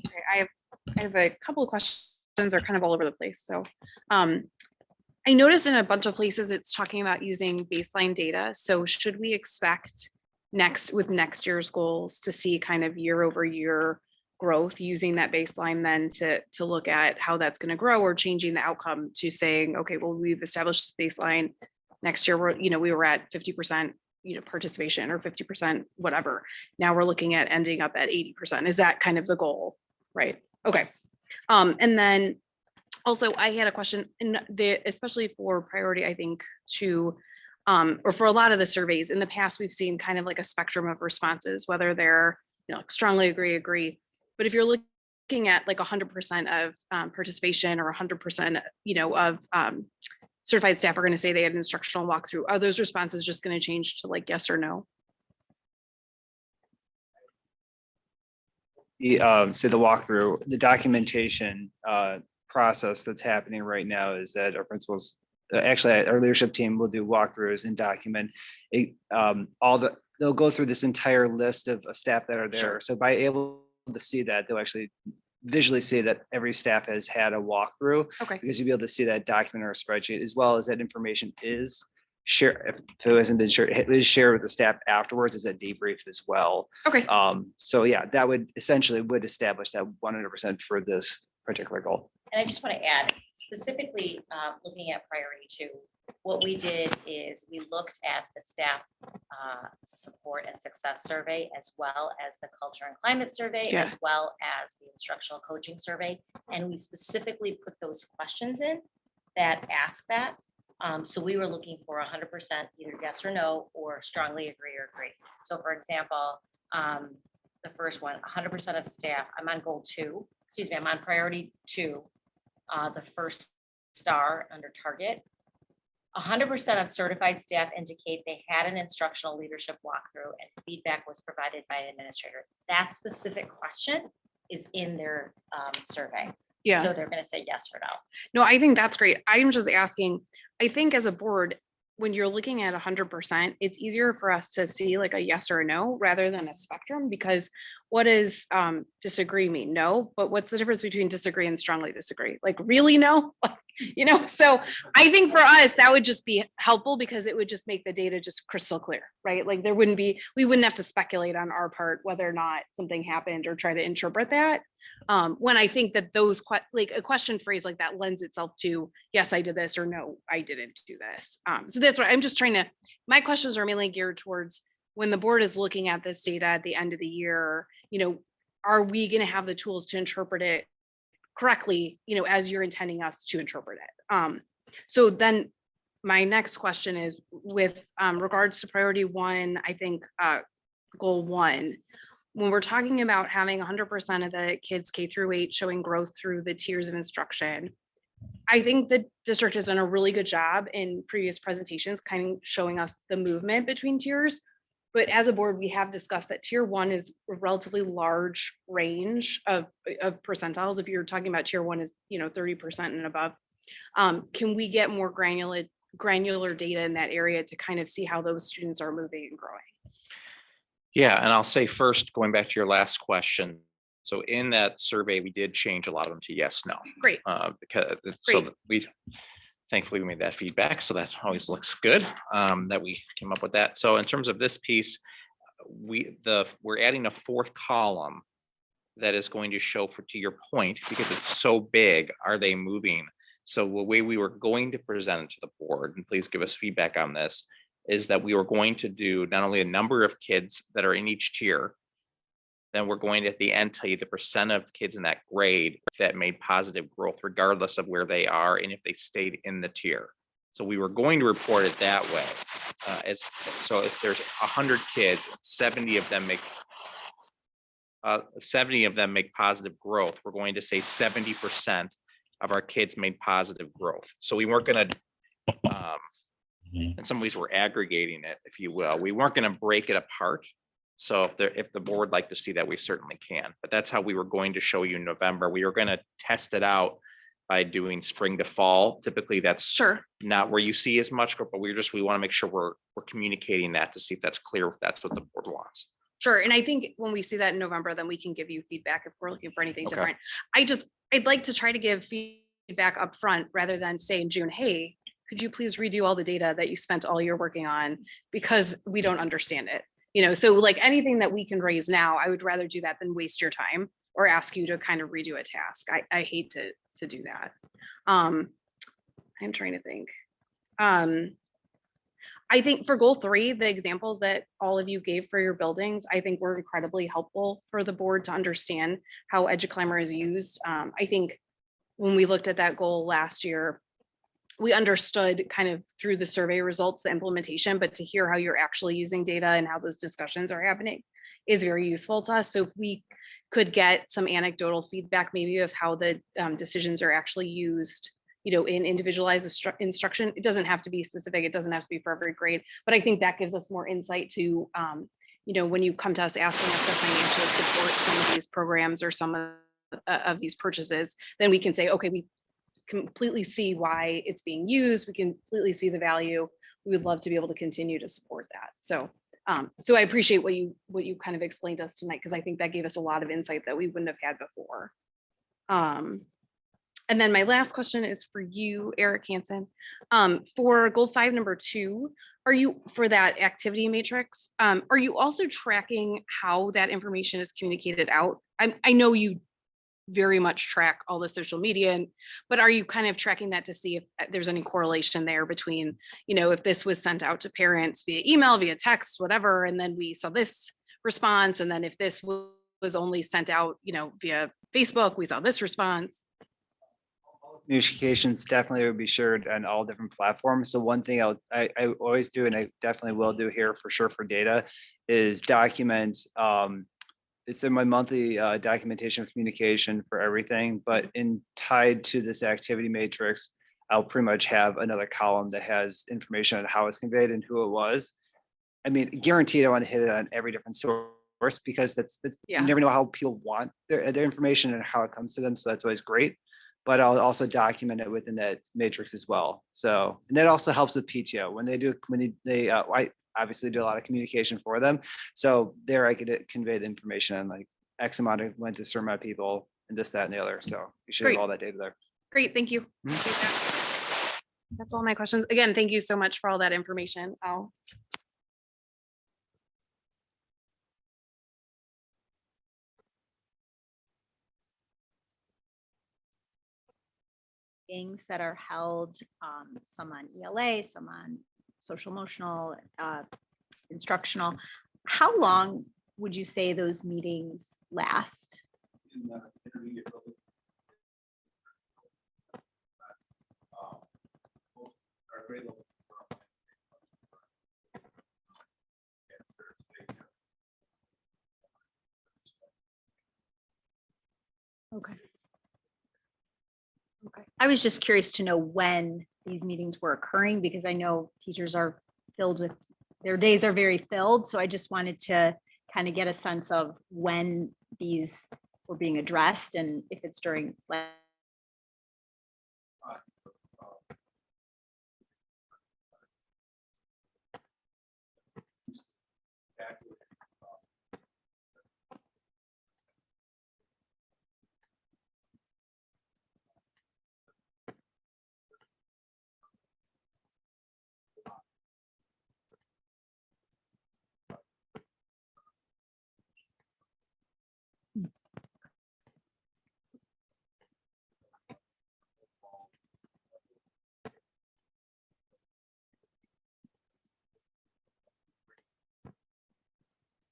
Okay, I have a couple of questions, are kind of all over the place. So I noticed in a bunch of places it's talking about using baseline data. So should we expect next year's goals to see kind of year over year growth using that baseline then to look at how that's going to grow, or changing the outcome to saying, okay, well, we've established baseline next year, we were at 50% participation or 50% whatever. Now we're looking at ending up at 80%. Is that kind of the goal? Right. Okay. And then also I had a question, especially for priority, I think or for a lot of the surveys in the past, we've seen kind of like a spectrum of responses, whether they're, strongly agree. But if you're looking at like 100% of participation or 100%, of certified staff are going to say they had an instructional walkthrough, are those responses just going to change to like yes or no? The walkthrough, the documentation process that's happening right now is that our principals, actually our leadership team, will do walkthroughs and document they'll go through this entire list of staff that are there. Sure. So by able to see that, they'll actually visually see that every staff has had a walkthrough. Okay. Because you'll be able to see that document or a spreadsheet, as well as that information is shared. If it hasn't been shared, it is shared with the staff afterwards as a debrief as well. Okay. So yeah, that would establish that 100% for this particular goal. And I just want to add specifically, looking at priority 2, what we did is we looked at the staff support and success survey, as well as the culture and climate survey, Yeah. as well as the instructional coaching survey. And we specifically put those questions in that ask that. So we were looking for 100% either yes or no, or strongly agree or agree. So for example, the first one, 100% of staff, I'm on goal 2, excuse me, I'm on priority 2, the first star under target. 100% of certified staff indicate they had an instructional leadership walkthrough and feedback was provided by an administrator. That specific question is in their survey. Yeah. So they're going to say yes or no. No, I think that's great. I'm just asking, I think as a board, when you're looking at 100%, it's easier for us to see like a yes or a no rather than a spectrum, because what does disagree mean? No, but what's the difference between disagree and strongly disagree? Like really no? So I think for us, that would just be helpful because it would just make the data just crystal clear, right? Like we wouldn't have to speculate on our part whether or not something happened or try to interpret that. When I think that those like a question phrase like that lends itself to, yes, I did this, or no, I didn't do this. So that's what I'm just trying to, my questions are mainly geared towards when the board is looking at this data at the end of the year, are we going to have the tools to interpret it correctly, as you're intending us to interpret it? So then my next question is with regards to priority 1, I think goal 1, when we're talking about having 100% of the kids K through 8 showing growth through the tiers of instruction, I think the district has done a really good job in previous presentations, kind of showing us the movement between tiers. But as a board, we have discussed that tier 1 is a relatively large range of percentiles. If you're talking about tier 1 is 30% and above, can we get more granular data in that area to kind of see how those students are moving and growing? Yeah, and I'll say first, going back to your last question. So in that survey, we did change a lot of them to yes, no. Great. Because so that thankfully we made that feedback. So that always looks good that we came up with that. So in terms of this piece, we're adding a 4th column that is going to show to your point, because it's so big, are they moving? So the way we were going to present it to the board, and please give us feedback on this, is that we were going to do not only a number of kids that are in each tier, then we're going to at the end tell you the percent of kids in that grade that made positive growth, regardless of where they are and if they stayed in the tier. So we were going to report it that way. So if there's 100 kids, 70 of them make positive growth, we're going to say 70% of our kids made positive growth. So we weren't going to, in some ways we're aggregating it, if you will. We weren't going to break it apart. So if the board like to see that, we certainly can. But that's how we were going to show you in November. We were going to test it out by doing spring to fall. Typically, that's not where you see as much, but we want to make sure we're communicating that to see if that's clear, if that's what the board wants. Sure. And I think when we see that in November, then we can give you feedback if we're looking for anything different. I'd like to try to give feedback up front rather than say in June, hey, could you please redo all the data that you spent all year working on, because we don't understand it. So like anything that we can raise now, I would rather do that than waste your time or ask you to kind of redo a task. I hate to do that. I'm trying to think. I think for goal 3, the examples that all of you gave for your buildings, I think were incredibly helpful for the board to understand how EduClimber is used. I think when we looked at that goal last year, we understood kind of through the survey results, the implementation, but to hear how you're actually using data and how those discussions are happening is very useful to us. So if we could get some anecdotal feedback, maybe of how the decisions are actually used, in individualized instruction, it doesn't have to be specific. It doesn't have to be for every grade, but I think that gives us more insight to, when you come to us asking us to financially support some of these programs or some of these purchases, then we can say, okay, we completely see why it's being used. We can completely see the value. We would love to be able to continue to support that. So I appreciate what you kind of explained to us tonight, because I think that gave us a lot of insight that we wouldn't have had before. And then my last question is for you, Eric Hansen. For goal 5, number 2, are you, for that activity matrix, are you also tracking how that information is communicated out? I know you very much track all the social media. But are you kind of tracking that to see if there's any correlation there between, if this was sent out to parents via email, via text, whatever, and then we saw this response, and then if this was only sent out, via Facebook, we saw this response. Communications definitely would be shared on all different platforms. So one thing I always do, and I definitely will do here for sure for data, is document. It's in my monthly documentation of communication for everything, but tied to this activity matrix, I'll pretty much have another column that has information on how it's conveyed and who it was. I mean, guaranteed I want to hit it on every different source, because you never know how people want their information and how it comes to them. So that's always great. But I'll also document it within that matrix as well. So, and that also helps with PTO when I obviously do a lot of communication for them. So there I could convey the information on like X amount of went to certain amount of people and this, that, and the other. So you should Great. have all that data there. Great, thank you. That's all my questions. Again, thank you so much for all that information. Meetings that are held, some on ELA, some on social emotional, instructional. How long would you say those meetings last? Okay. Okay. I was just curious to know when these meetings were occurring, because I know teachers are filled with, their days are very filled. So I just wanted to kind of get a sense of when these were being addressed and if it's during.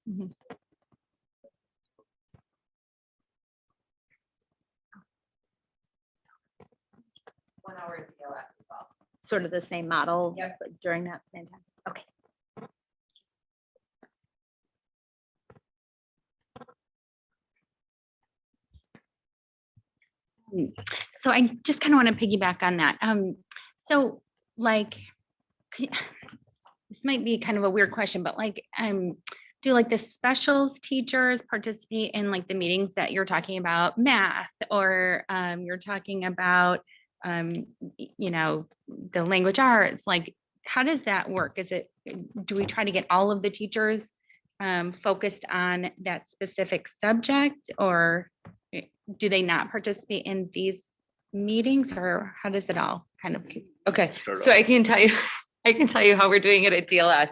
Mhm. Sort of the same model but during that same time. Okay. So I just kind of want to piggyback on that. So like, this might be kind of a weird question, but like, do like the specials teachers participate in like the meetings that you're talking about math, or you're talking about, the language arts? Like, how does that work? Do we try to get all of the teachers focused on that specific subject, or do they not participate in these meetings, or how does it all kind of? Okay, so I can tell you how we're doing it at DLS.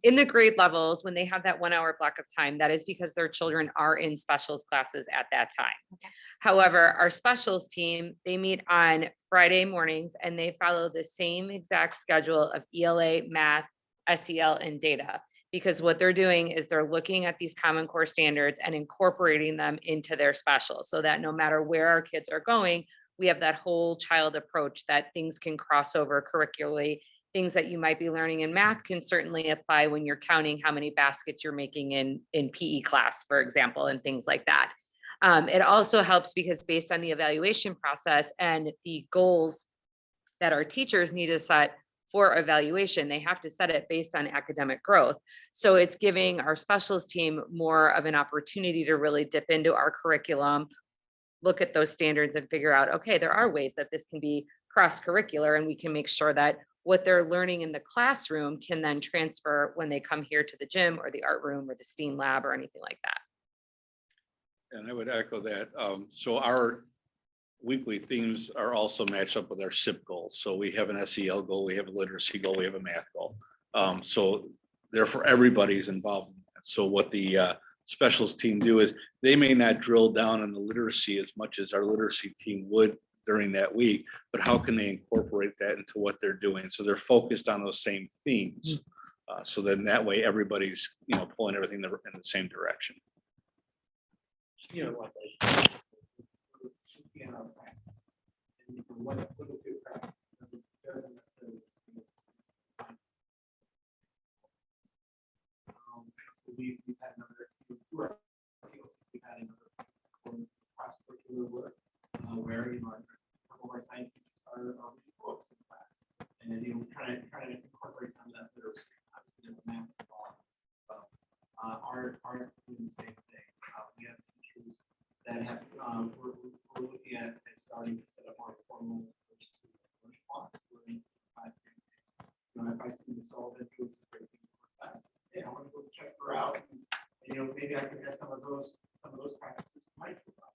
In the grade levels, when they have that 1 hour block of time, that is because their children are in specials classes at that time. Okay. However, our specials team, they meet on Friday mornings and they follow the same exact schedule of ELA, math, SEL, and data. Because what they're doing is they're looking at these Common Core standards and incorporating them into their specials, so that no matter where our kids are going, we have that whole child approach, that things can cross over curricularly. Things that you might be learning in math can certainly apply when you're counting how many baskets you're making in PE class, for example, and things like that. It also helps because based on the evaluation process and the goals that our teachers need to set for evaluation, they have to set it based on academic growth. So it's giving our specials team more of an opportunity to really dip into our curriculum, look at those standards and figure out, okay, there are ways that this can be cross-curricular, and we can make sure that what they're learning in the classroom can then transfer when they come here to the gym or the art room or the STEAM lab or anything like that. And I would echo that. So our weekly themes are also matched up with our SIP goals. So we have an SEL goal, we have a literacy goal, we have a math goal. So therefore everybody's involved in that. So what the specials team do is they may not drill down on the literacy as much as our literacy team would during that week, but how can they incorporate that into what they're doing? So they're focused on those same themes. So then that way everybody's, pulling everything in the same direction. We've had another we've had another cross-curricular work where our couple of our science teachers are reading books in class, and then trying to incorporate some of that literacy. Obviously, there's math involved. Our doing the same thing. We have teachers that have we're looking at starting to set up more formal blocks. If I see the Sullivan doing some great things for class, hey, I want to go check her out. And, maybe I can have some of those practices in my class.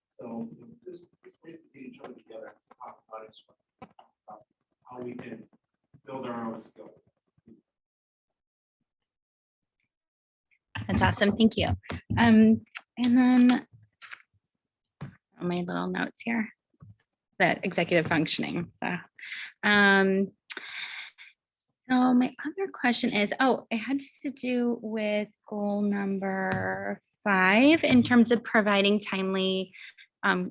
So just ways to get each other together, talk about it, how we can build our own skills. That's awesome. Thank you. And then my little notes here, that executive functioning. So my other question is, it had to do with goal number 5 in terms of providing timely,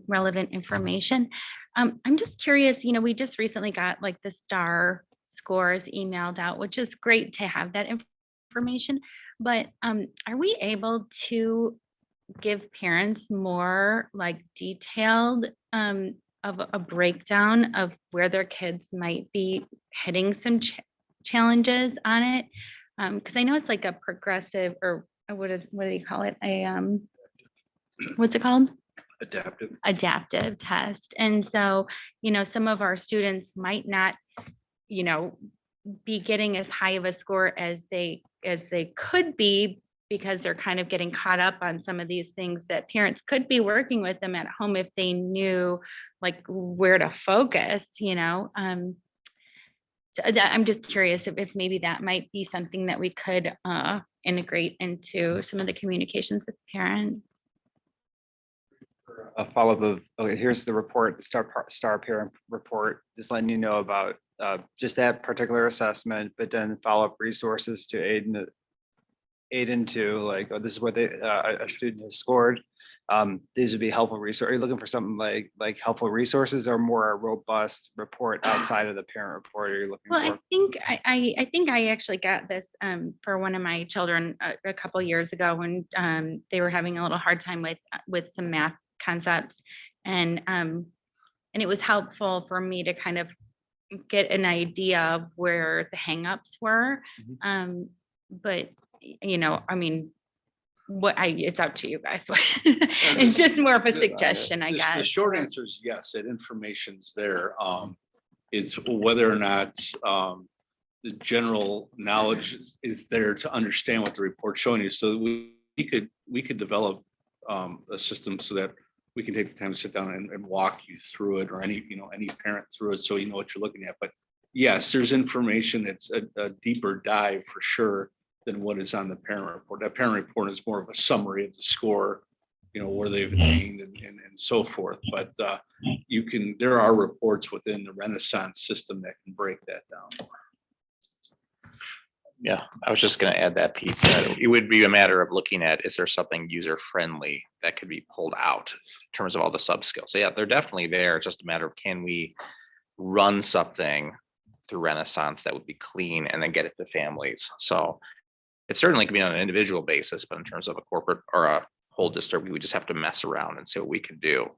relevant information. I'm just curious, we just recently got like the STAR scores emailed out, which is great to have that information. But are we able to give parents more like detailed of a breakdown of where their kids might be hitting some challenges on it? Because I know it's like a progressive, or what do you call it? What's it called? Adaptive test. And so, some of our students might not, be getting as high of a score as they could be, because they're kind of getting caught up on some of these things that parents could be working with them at home if they knew like where to focus, So I'm just curious if maybe that might be something that we could integrate into some of the communications with parents. A follow-up of, okay, here's the report, the STAR parent report, just letting you know about just that particular assessment, but then follow-up resources to aid into like, this is what a student has scored. These would be helpful resources. Are you looking for something like helpful resources, or more a robust report outside of the parent report? Are you looking Well, for? I think I actually got this for one of my children a couple years ago when they were having a little hard time with some math concepts, and it was helpful for me to kind of get an idea of where the hangups were. But I mean, it's up to you guys. It's just more of a suggestion, I guess. The short answer is yes, that information's there. It's whether or not the general knowledge is there to understand what the report's showing you. So we could develop a system so that we can take the time to sit down and walk you through it, or any parent through it, so you know what you're looking at. But yes, there's information that's a deeper dive for sure than what is on the parent report. That parent report is more of a summary of the score, where they've attained and so forth. But there are reports within the Renaissance system that can break that down. Yeah, I was just going to add that piece, that it would be a matter of looking at, is there something user friendly that could be pulled out in terms of all the sub skills? So yeah, they're definitely there. It's just a matter of, can we run something through Renaissance that would be clean and then get it to families? So it certainly can be on an individual basis, but in terms of a corporate or a whole district, we would just have to mess around and see what we can do,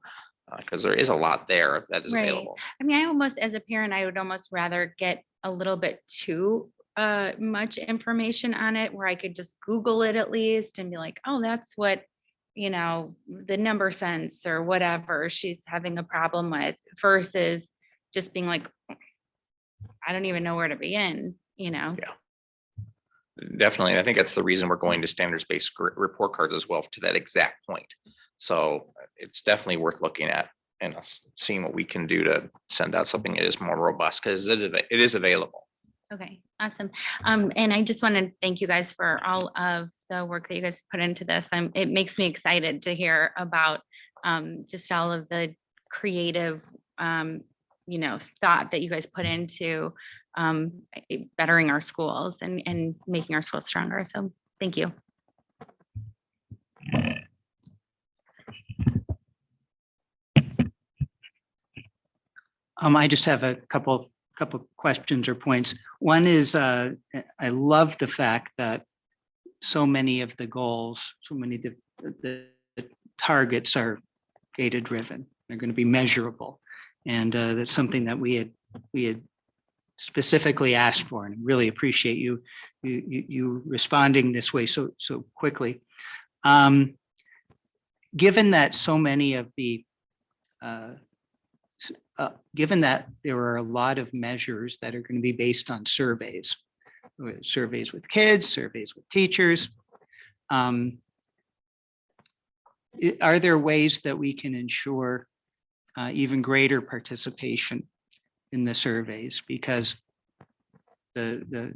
because there is a lot there that is available. I mean, as a parent, I would almost rather get a little bit too much information on it, where I could just Google it at least and be like, oh, that's what, the number sense or whatever she's having a problem with, versus just being like, I don't even know where to begin, Yeah. Definitely. I think that's the reason we're going to standards-based report cards as well, to that exact point. So it's definitely worth looking at and seeing what we can do to send out something that is more robust, because it is available. Okay, awesome. And I just want to thank you guys for all of the work that you guys put into this. It makes me excited to hear about just all of the creative, thought that you guys put into bettering our schools and making our schools stronger. So thank you. I just have a couple questions or points. One is, I love the fact that so many of the goals, so many of the targets are data driven. They're going to be measurable. And that's something that we had specifically asked for, and really appreciate you responding this way so quickly. Given that so many of the given that there are a lot of measures that are going to be based on surveys with kids, surveys with teachers, are there ways that we can ensure even greater participation in the surveys? Because the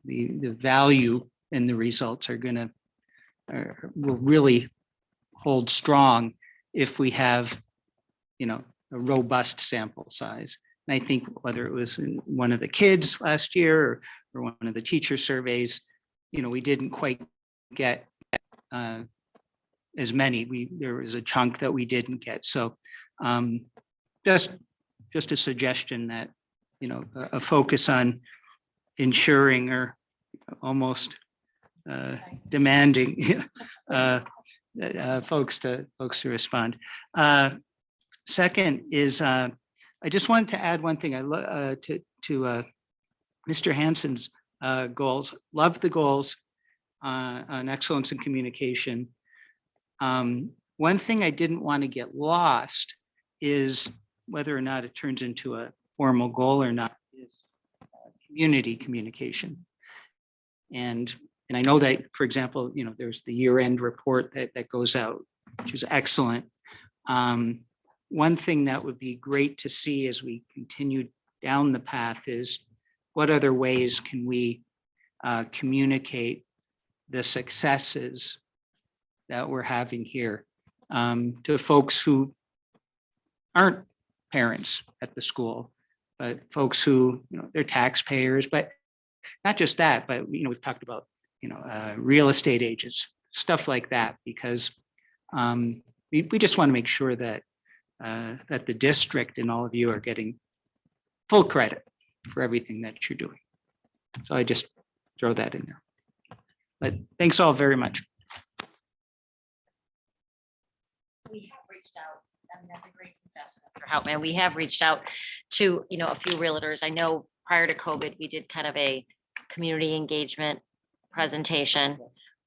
value and the results are will really hold strong if we have, a robust sample size. And I think whether it was in one of the kids last year or one of the teacher surveys, we didn't quite get as many. There was a chunk that we didn't get. So just a suggestion that, a focus on ensuring or almost demanding folks to respond. Second is, I just wanted to add one thing to Mr. Hansen's goals. Love the goals on excellence in communication. One thing I didn't want to get lost is whether or not it turns into a formal goal or not is community communication. And I know that, for example, there's the year-end report that goes out, which is excellent. One thing that would be great to see as we continue down the path is what other ways can we communicate the successes that we're having here to folks who aren't parents at the school, but folks who, they're taxpayers, but not just that, but, we've talked about, real estate agents, stuff like that, because we just want to make sure that that the district and all of you are getting full credit for everything that you're doing. So I just throw that in there. But thanks all very much. We have reached out. That's a great suggestion, Mr. Houtman. We have reached out to, a few realtors. I know prior to COVID, we did kind of a community engagement presentation.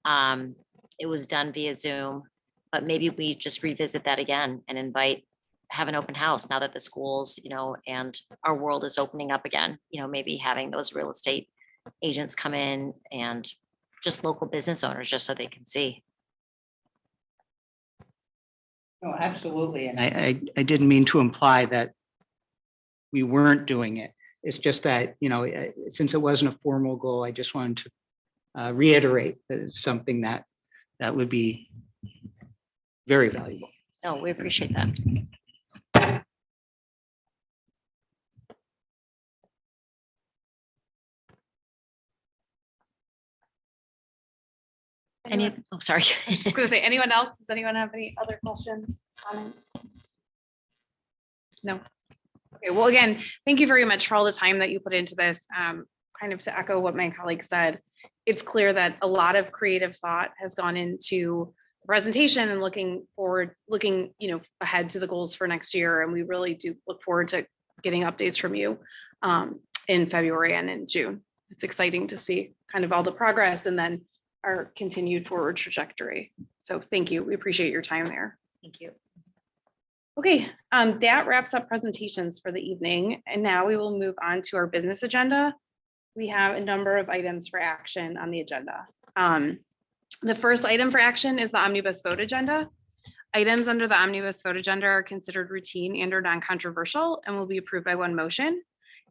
It was done via Zoom, but maybe we just revisit that again and have an open house now that the schools, and our world is opening up again, maybe having those real estate agents come in and just local business owners, just so they can see. No, absolutely. And I didn't mean to imply that we weren't doing it. It's just that, since it wasn't a formal goal, I just wanted to reiterate that it's something that would be very valuable. No, we appreciate that. Sorry. I was just gonna say, anyone else? Does anyone have any other questions? Comments? No. Okay, well, again, thank you very much for all the time that you put into this. Kind of to echo what my colleague said, it's clear that a lot of creative thought has gone into the presentation and looking forward, ahead to the goals for next year. And we really do look forward to getting updates from you in February and in June. It's exciting to see kind of all the progress and then our continued forward trajectory. So thank you. We appreciate your time there. Thank you. Okay, that wraps up presentations for the evening. And now we will move on to our business agenda. We have a number of items for action on the agenda. The first item for action is the omnibus vote agenda. Items under the omnibus vote agenda are considered routine and or non-controversial and will be approved by one motion.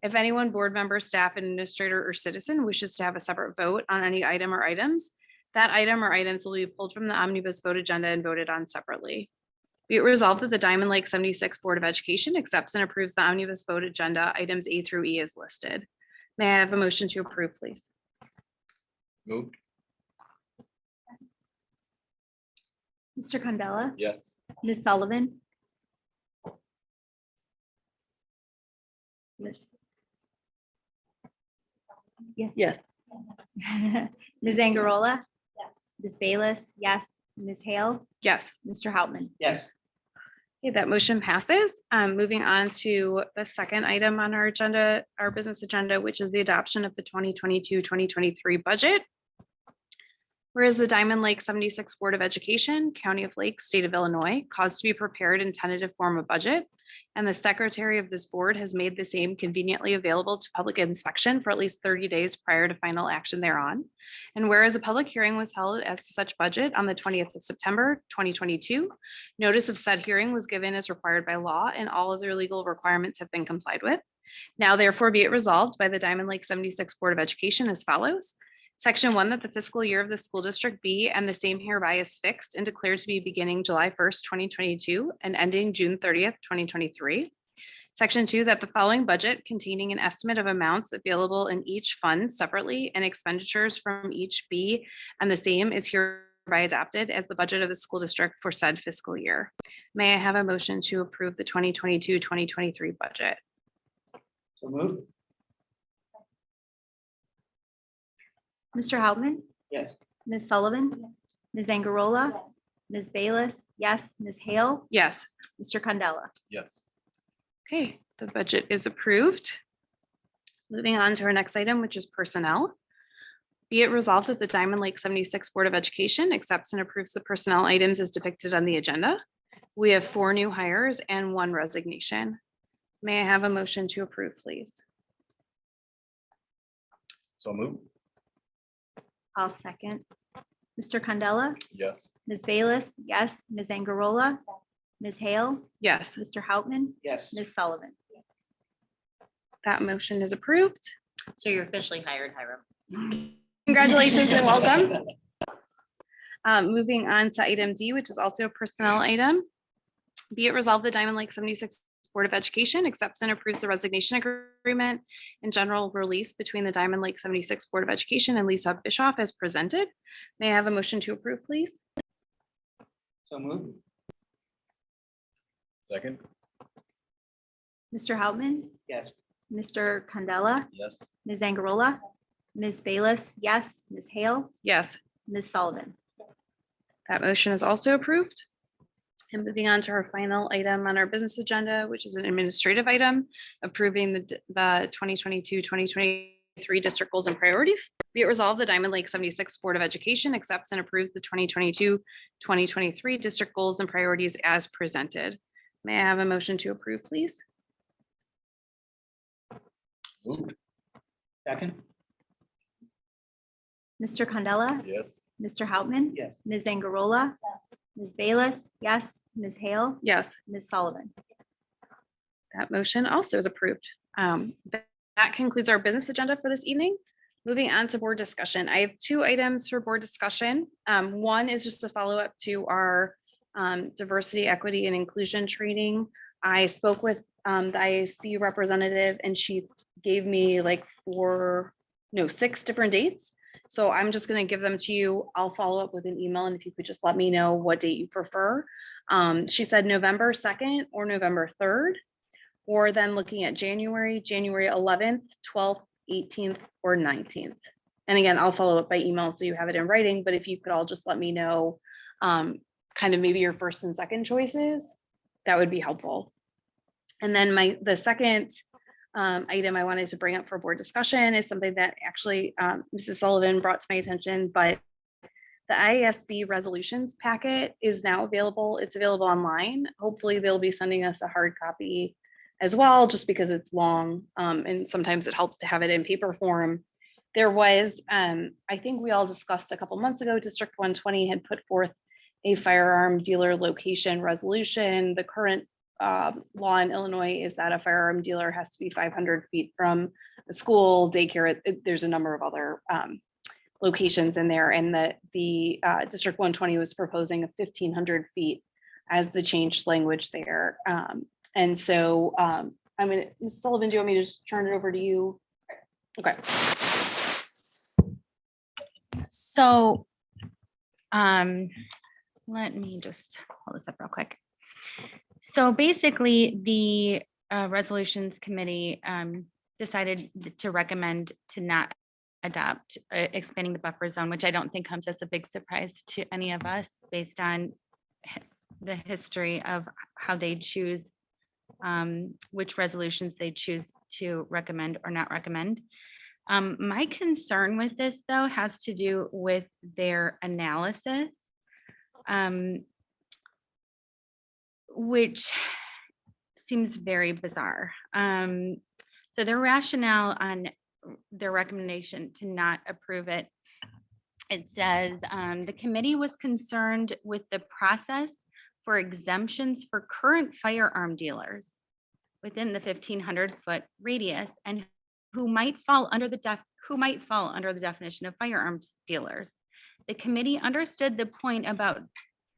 If anyone, board member, staff, administrator, or citizen wishes to have a separate vote on any item or items, That item or items will be pulled from the omnibus vote agenda and voted on separately. Be it resolved that the Diamond Lake 76 Board of Education accepts and approves the omnibus vote agenda items A through E as listed. May I have a motion to approve, please? Moved. Mr. Candela, Yes. Ms. Sullivan. Yes. Ms. Angarola. Ms. Bayless, yes. Ms. Hale, Yes. Mr. Houtman. Yes. Okay, that motion passes. Moving on to the second item on our agenda, our business agenda, which is the adoption of the 2022-2023 budget. Whereas the Diamond Lake 76 Board of Education, County of Lake, State of Illinois, caused to be prepared in tentative form of budget, and the secretary of this board has made the same conveniently available to public inspection for at least 30 days prior to final action thereon. And whereas a public hearing was held as to such budget on the 20th of September, 2022, notice of said hearing was given as required by law and all other legal requirements have been complied with. Now therefore be it resolved by the Diamond Lake 76 Board of Education as follows. Section 1, that the fiscal year of the school district be and the same hereby is fixed and declared to be beginning July 1st, 2022 and ending June 30th, 2023. Section 2, that the following budget containing an estimate of amounts available in each fund separately and expenditures from each be and the same is hereby adopted as the budget of the school district for said fiscal year. May I have a motion to approve the 2022-2023 budget? So moved. Mr. Houtman, Yes. Ms. Sullivan, Ms. Angarola, Ms. Bayless, yes. Ms. Hale, Yes. Mr. Candela. Yes. Okay, the budget is approved. Moving on to our next item, which is personnel. Be it resolved that the Diamond Lake 76 Board of Education accepts and approves the personnel items as depicted on the agenda. We have 4 new hires and 1 resignation. May I have a motion to approve, please? So moved. I'll second. Mr. Candela, Yes. Ms. Bayless, yes. Ms. Angarola, Ms. Hale, Yes, Mr. Houtman, Yes. Ms. Sullivan. that motion is approved. So you're officially hired, Hiram. Congratulations and welcome. Moving on to item D, which is also a personnel item. Be it resolved, the Diamond Lake 76 Board of Education accepts and approves the resignation agreement and general release between the Diamond Lake 76 Board of Education and Lisa Bischoff as presented. May I have a motion to approve, please? So moved. Second. Mr. Houtman, Yes. Mr. Candela, Yes. Ms. Angarola, Ms. Bayless, yes. Ms. Hale, Yes, Ms. Sullivan. that motion is also approved. And moving on to our final item on our business agenda, which is an administrative item, approving the 2022-2023 district goals and priorities. Be it resolved, the Diamond Lake 76 Board of Education accepts and approves the 2022-2023 district goals and priorities as presented. May I have a motion to approve, please? Moved. Second. Mr. Candela, Yes. Mr. Houtman, Yes. Ms. Angarola, Ms. Bayless, yes. Ms. Hale, Yes, Ms. Sullivan. that motion also is approved. That concludes our business agenda for this evening. Moving on to board discussion. I have 2 items for board discussion. One is just a follow-up to our diversity, equity, and inclusion training. I spoke with the ISB representative and she gave me like 6 different dates. So I'm just going to give them to you. I'll follow up with an email and if you could just let me know what date you prefer. She said November 2nd or November 3rd, or then looking at January 11th, 12th, 18th, or 19th. And again, I'll follow up by email so you have it in writing, but if you could all just let me know kind of maybe your first and second choices, that would be helpful. And then the second item I wanted to bring up for board discussion is something that actually Mrs. Sullivan brought to my attention, but the IASB resolutions packet is now available. It's available online. Hopefully they'll be sending us a hard copy as well, just because it's long and sometimes it helps to have it in paper form. There was, I think we all discussed a couple months ago, District 120 had put forth a firearm dealer location resolution. The current law in Illinois is that a firearm dealer has to be 500 feet from a school, daycare. There's a number of other locations in there, and the District 120 was proposing a 1,500 feet as the changed language there. And so I mean, Ms. Sullivan, do you want me to just turn it over to you? Okay. So, let me just pull this up real quick. So basically, the resolutions committee decided to recommend to not adopt expanding the buffer zone, which I don't think comes as a big surprise to any of us based on the history of how they choose which resolutions they choose to recommend or not recommend. My concern with this, though, has to do with their analysis, which seems very bizarre. So their rationale on their recommendation to not approve it, it says the committee was concerned with the process for exemptions for current firearm dealers within the 1,500-foot radius and who might fall under the definition of firearms dealers. The committee understood the point about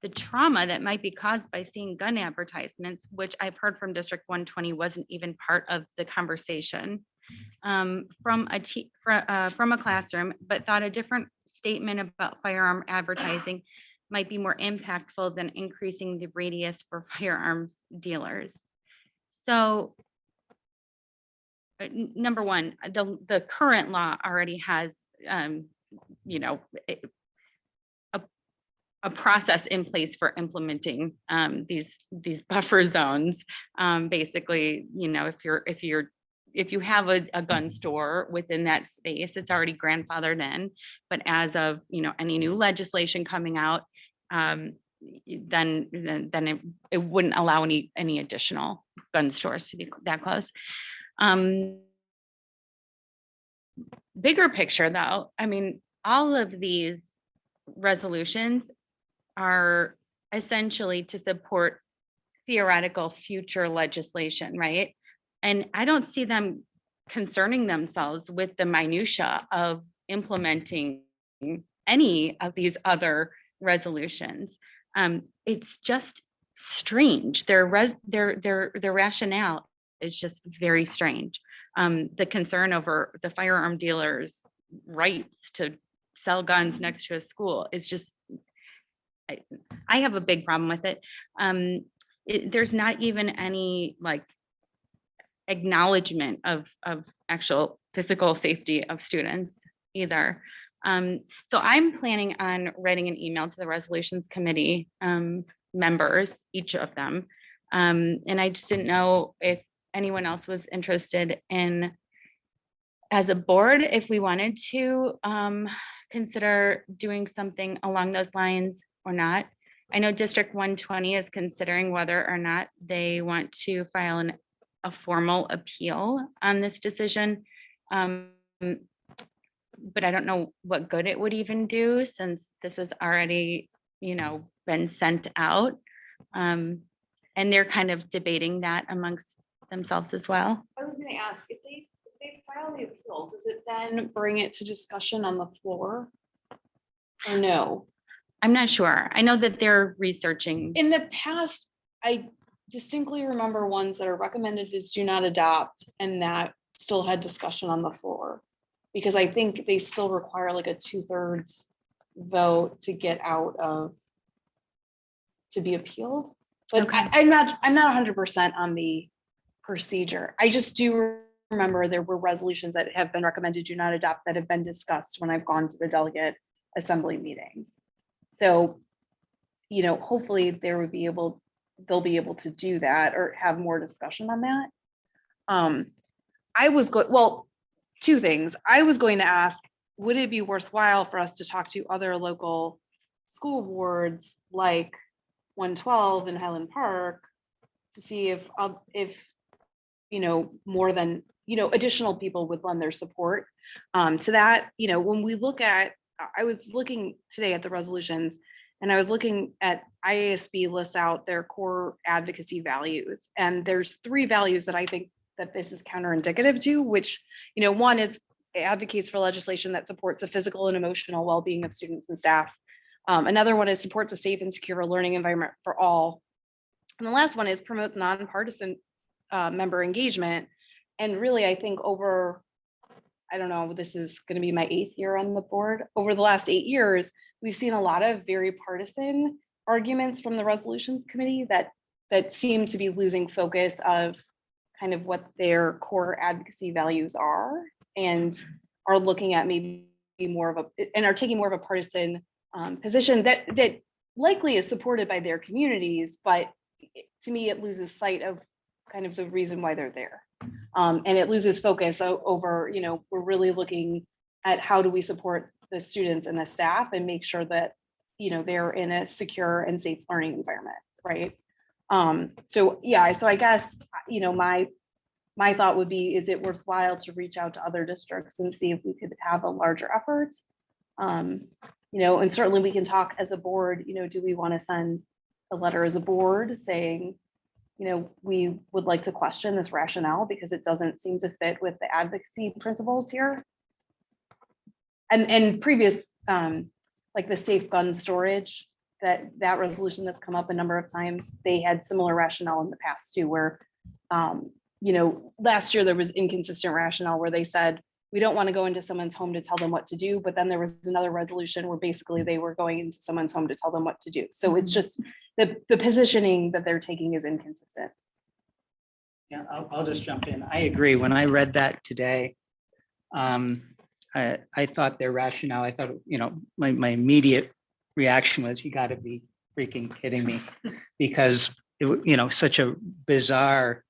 the trauma that might be caused by seeing gun advertisements, which I've heard from District 120 wasn't even part of the conversation from a classroom, but thought a different statement about firearm advertising might be more impactful than increasing the radius for firearms dealers. So number one, the current law already has, you know, a process in place for implementing these buffer zones. Basically, you know, if you have a gun store within that space, it's already grandfathered in. But as of, you know, any new legislation coming out, then it wouldn't allow any additional gun stores to be that close. Bigger picture, though, I mean, all of these resolutions are essentially to support theoretical future legislation, right? And I don't see them concerning themselves with the minutia of implementing any of these other resolutions. It's just strange. Their rationale is just very strange. The concern over the firearm dealers' rights to sell guns next to a school is just, I have a big problem with it. There's not even any like acknowledgement of actual physical safety of students either. So I'm planning on writing an email to the resolutions committee members, each of them. And I just didn't know if anyone else was interested in, as a board, if we wanted to consider doing something along those lines or not. I know District 120 is considering whether or not they want to file a formal appeal on this decision. But I don't know what good it would even do since this has already, you know, been sent out. And they're kind of debating that amongst themselves as well. I was gonna ask, if they file the appeal, does it then bring it to discussion on the floor? Or no? I'm not sure. I know that they're researching. In the past, I distinctly remember ones that are recommended as do not adopt, and that still had discussion on the floor. Because I think they still require like a 2/3 vote to get out of, to be appealed. But Okay. I'm not 100% on the procedure. I just do remember there were resolutions that have been recommended do not adopt that have been discussed when I've gone to the delegate assembly meetings. So, you know, hopefully they'll be able to do that or have more discussion on that. Well, two things. I was going to ask, would it be worthwhile for us to talk to other local school boards like 112 in Highland Park to see if you know, more than, you know, additional people would lend their support to that. You know, when we look at, I was looking today at the resolutions and I was looking at IASB lists out their core advocacy values. And there's 3 values that I think that this is counterindicative to, which, you know, one is advocates for legislation that supports the physical and emotional well-being of students and staff. Another one is supports a safe and secure learning environment for all. And the last one is promotes nonpartisan member engagement. And really, I think I don't know, this is going to be my 8th year on the board. Over the last 8 years, we've seen a lot of very partisan arguments from the resolutions committee that seem to be losing focus of kind of what their core advocacy values are, and are looking at maybe more of and are taking more of a partisan position that likely is supported by their communities, but to me, it loses sight of kind of the reason why they're there. And it loses focus over, we're really looking at how do we support the students and the staff and make sure that, they're in a secure and safe learning environment, right? So I guess, my thought would be, is it worthwhile to reach out to other districts and see if we could have a larger effort? And certainly we can talk as a board, do we want to send a letter as a board saying, we would like to question this rationale because it doesn't seem to fit with the advocacy principles here. And previous, like the safe gun storage, that resolution that's come up a number of times, they had similar rationale in the past too, where, last year there was inconsistent rationale where they said, we don't want to go into someone's home to tell them what to do. But then there was another resolution where basically they were going into someone's home to tell them what to do. So it's just the positioning that they're taking is inconsistent. Yeah, I'll just jump in. I agree. When I read that today, I thought their rationale, I thought, my immediate reaction was, you got to be freaking kidding me, because it, such a bizarre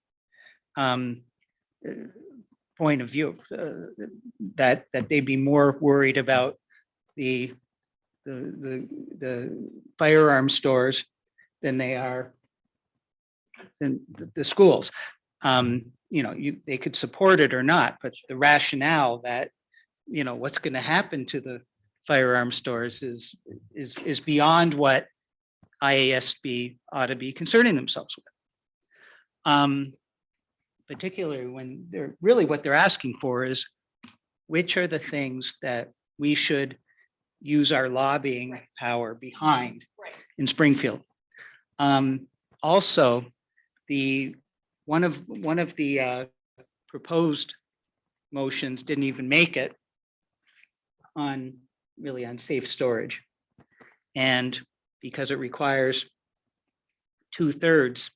point of view, that they'd be more worried about the firearm stores than they are than the schools. They could support it or not, but the rationale that, what's going to happen to the firearm stores is beyond what IASB ought to be concerning themselves with. Particularly when what they're asking for is, which are the things that we should use our lobbying power behind in Springfield. Also, one of the proposed motions didn't even make it on safe storage. And because it requires 2/3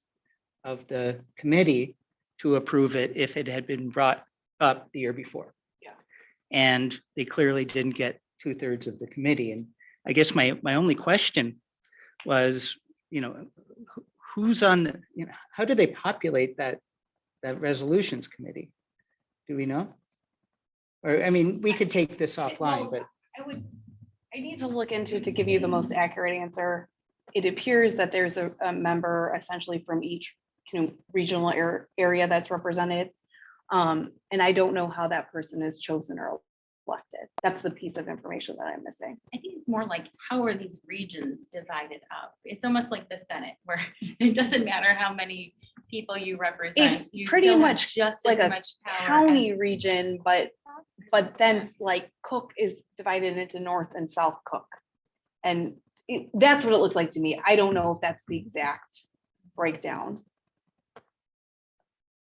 of the committee to approve it if it had been brought up the year before. Yeah. And they clearly didn't get 2/3 of the committee. And I guess my only question was, who's on the, how do they populate that resolutions committee? Do we know? Or, we could take this offline, but. I need to look into it to give you the most accurate answer. It appears that there's a member essentially from each regional area that's represented. And I don't know how that person is chosen or elected. That's the piece of information that I'm missing. I think it's more like, how are these regions divided up? It's almost like the Senate, where it doesn't matter how many people you represent. It's you pretty still have much just like as a much power county as- region, but then like Cook is divided into North and South Cook. And that's what it looks like to me. I don't know if that's the exact breakdown,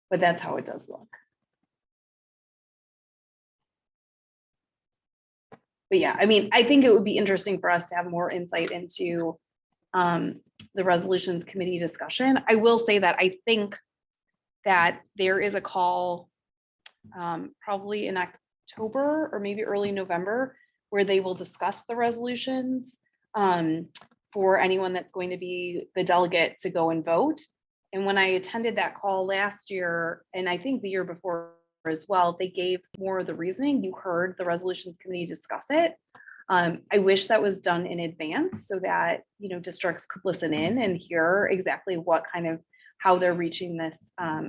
but that's how it does look. But yeah, I think it would be interesting for us to have more insight into the resolutions committee discussion. I will say that I think that there is a call probably in October or maybe early November where they will discuss the resolutions for anyone that's going to be the delegate to go and vote. And when I attended that call last year, and I think the year before as well, they gave more of the reasoning. You heard the resolutions committee discuss it. I wish that was done in advance so that, districts could listen in and hear exactly what kind of, how they're reaching this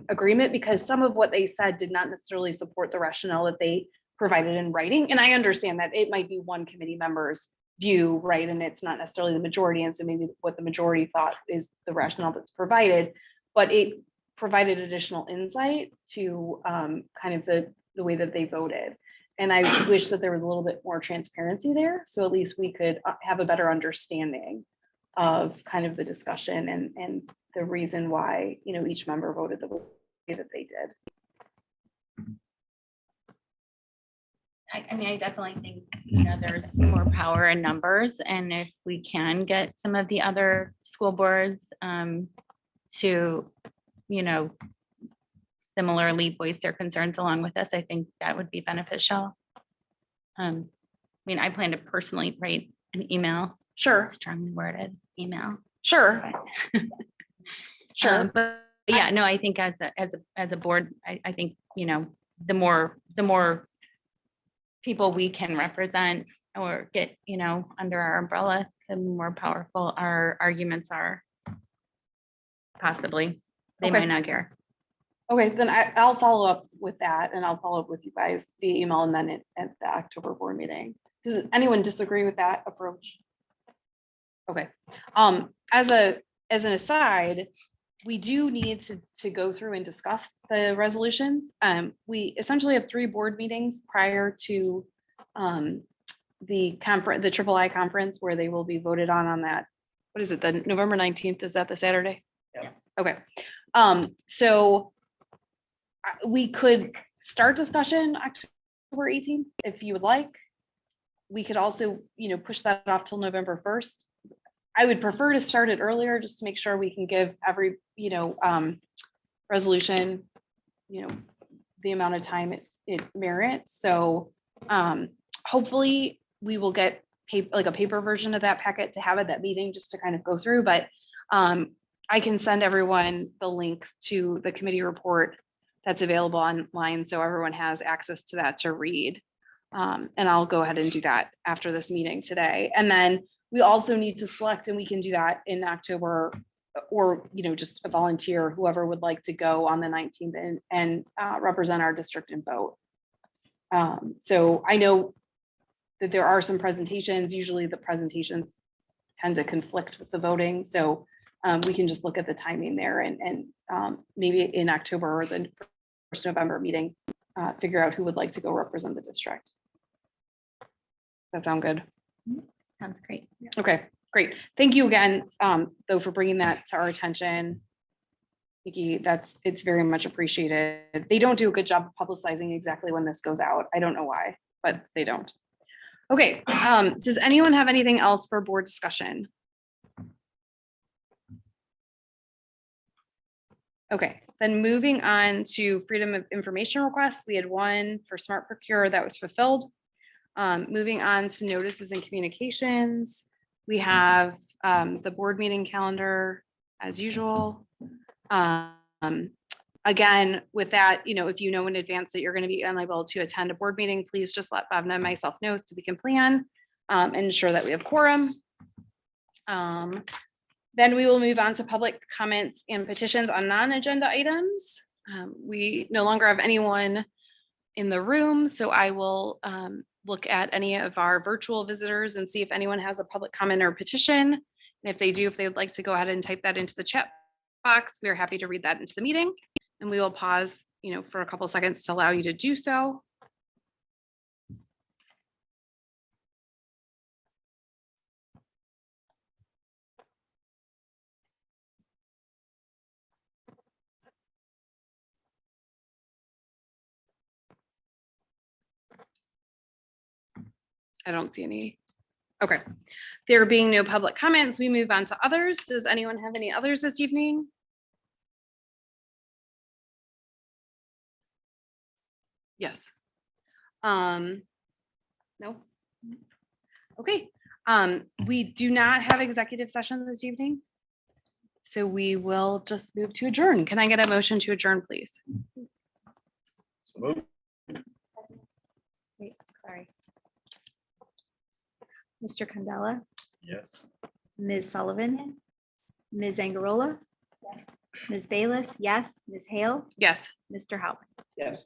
agreement, because some of what they said did not necessarily support the rationale that they provided in writing. And I understand that it might be one committee member's view, right? And it's not necessarily the majority. And so maybe what the majority thought is the rationale that's provided, but it provided additional insight to kind of the way that they voted. And I wish that there was a little bit more transparency there, so at least we could have a better understanding of kind of the discussion and the reason why, you know, each member voted the way that they did. I mean, I definitely think, you know, there's more power in numbers, and if we can get some of the other school boards to, you know, similarly voice their concerns along with us, I think that would be beneficial. I mean, I plan to personally write an email. Sure. Strongly worded email. Sure. Sure. But yeah, no, I think as a board, I think, you know, the more people we can represent or get, you know, under our umbrella, the more powerful our arguments are. Possibly. They Okay. might not care. Okay, then I'll follow up with that, and I'll follow up with you guys via email and then at the October board meeting. Does anyone disagree with that approach? Okay, as an aside, we do need to go through and discuss the resolutions. We essentially have 3 board meetings prior to the conference, the III conference, where they will be voted on that. What is it, the November 19th? Is that the Saturday? Yeah. Okay, so we could start discussion October 18th if you would like. We could also, you know, push that off till November 1st. I would prefer to start it earlier just to make sure we can give every, you know, resolution, you know, the amount of time it merits. So hopefully we will get like a paper version of that packet to have at that meeting just to kind of go through, but I can send everyone the link to the committee report that's available online, so everyone has access to that to read. And I'll go ahead and do that after this meeting today. And then we also need to select, and we can do that in October, or, you know, just a volunteer, whoever would like to go on the 19th and represent our district and vote. So I know that there are some presentations. Usually the presentations tend to conflict with the voting. So we can just look at the timing there and maybe in October or the first November meeting, figure out who would like to go represent the district. Does that sound good? Sounds great. Okay, great. Thank you again, though, for bringing that to our attention. Nikki, it's very much appreciated. They don't do a good job of publicizing exactly when this goes out. I don't know why, but they don't. Okay, does anyone have anything else for board discussion? Okay, then moving on to freedom of information requests, we had one for Smart Procure that was fulfilled. Moving on to notices and communications, we have the board meeting calendar as usual. Again, with that, you know, if you know in advance that you're going to be unable to attend a board meeting, please just let Bhavna and myself know so we can plan and ensure that we have quorum. Then we will move on to public comments and petitions on non-agenda items. We no longer have anyone in the room, so I will look at any of our virtual visitors and see if anyone has a public comment or petition. And if they do, if they would like to go ahead and type that into the chat box, we are happy to read that into the meeting. And we will pause, you know, for a couple seconds to allow you to do so. I don't see any. Okay. There being no public comments, we move on to others. Does anyone have any others this evening? Yes. No. Okay. We do not have executive session this evening. So we will just move to adjourn. Can I get a motion to adjourn, please? Wait, sorry. Mr. Candela, Yes. Ms. Sullivan, Ms. Angarola, Ms. Bayless, yes, Ms. Hale, Yes. Mr. Howard. Yes.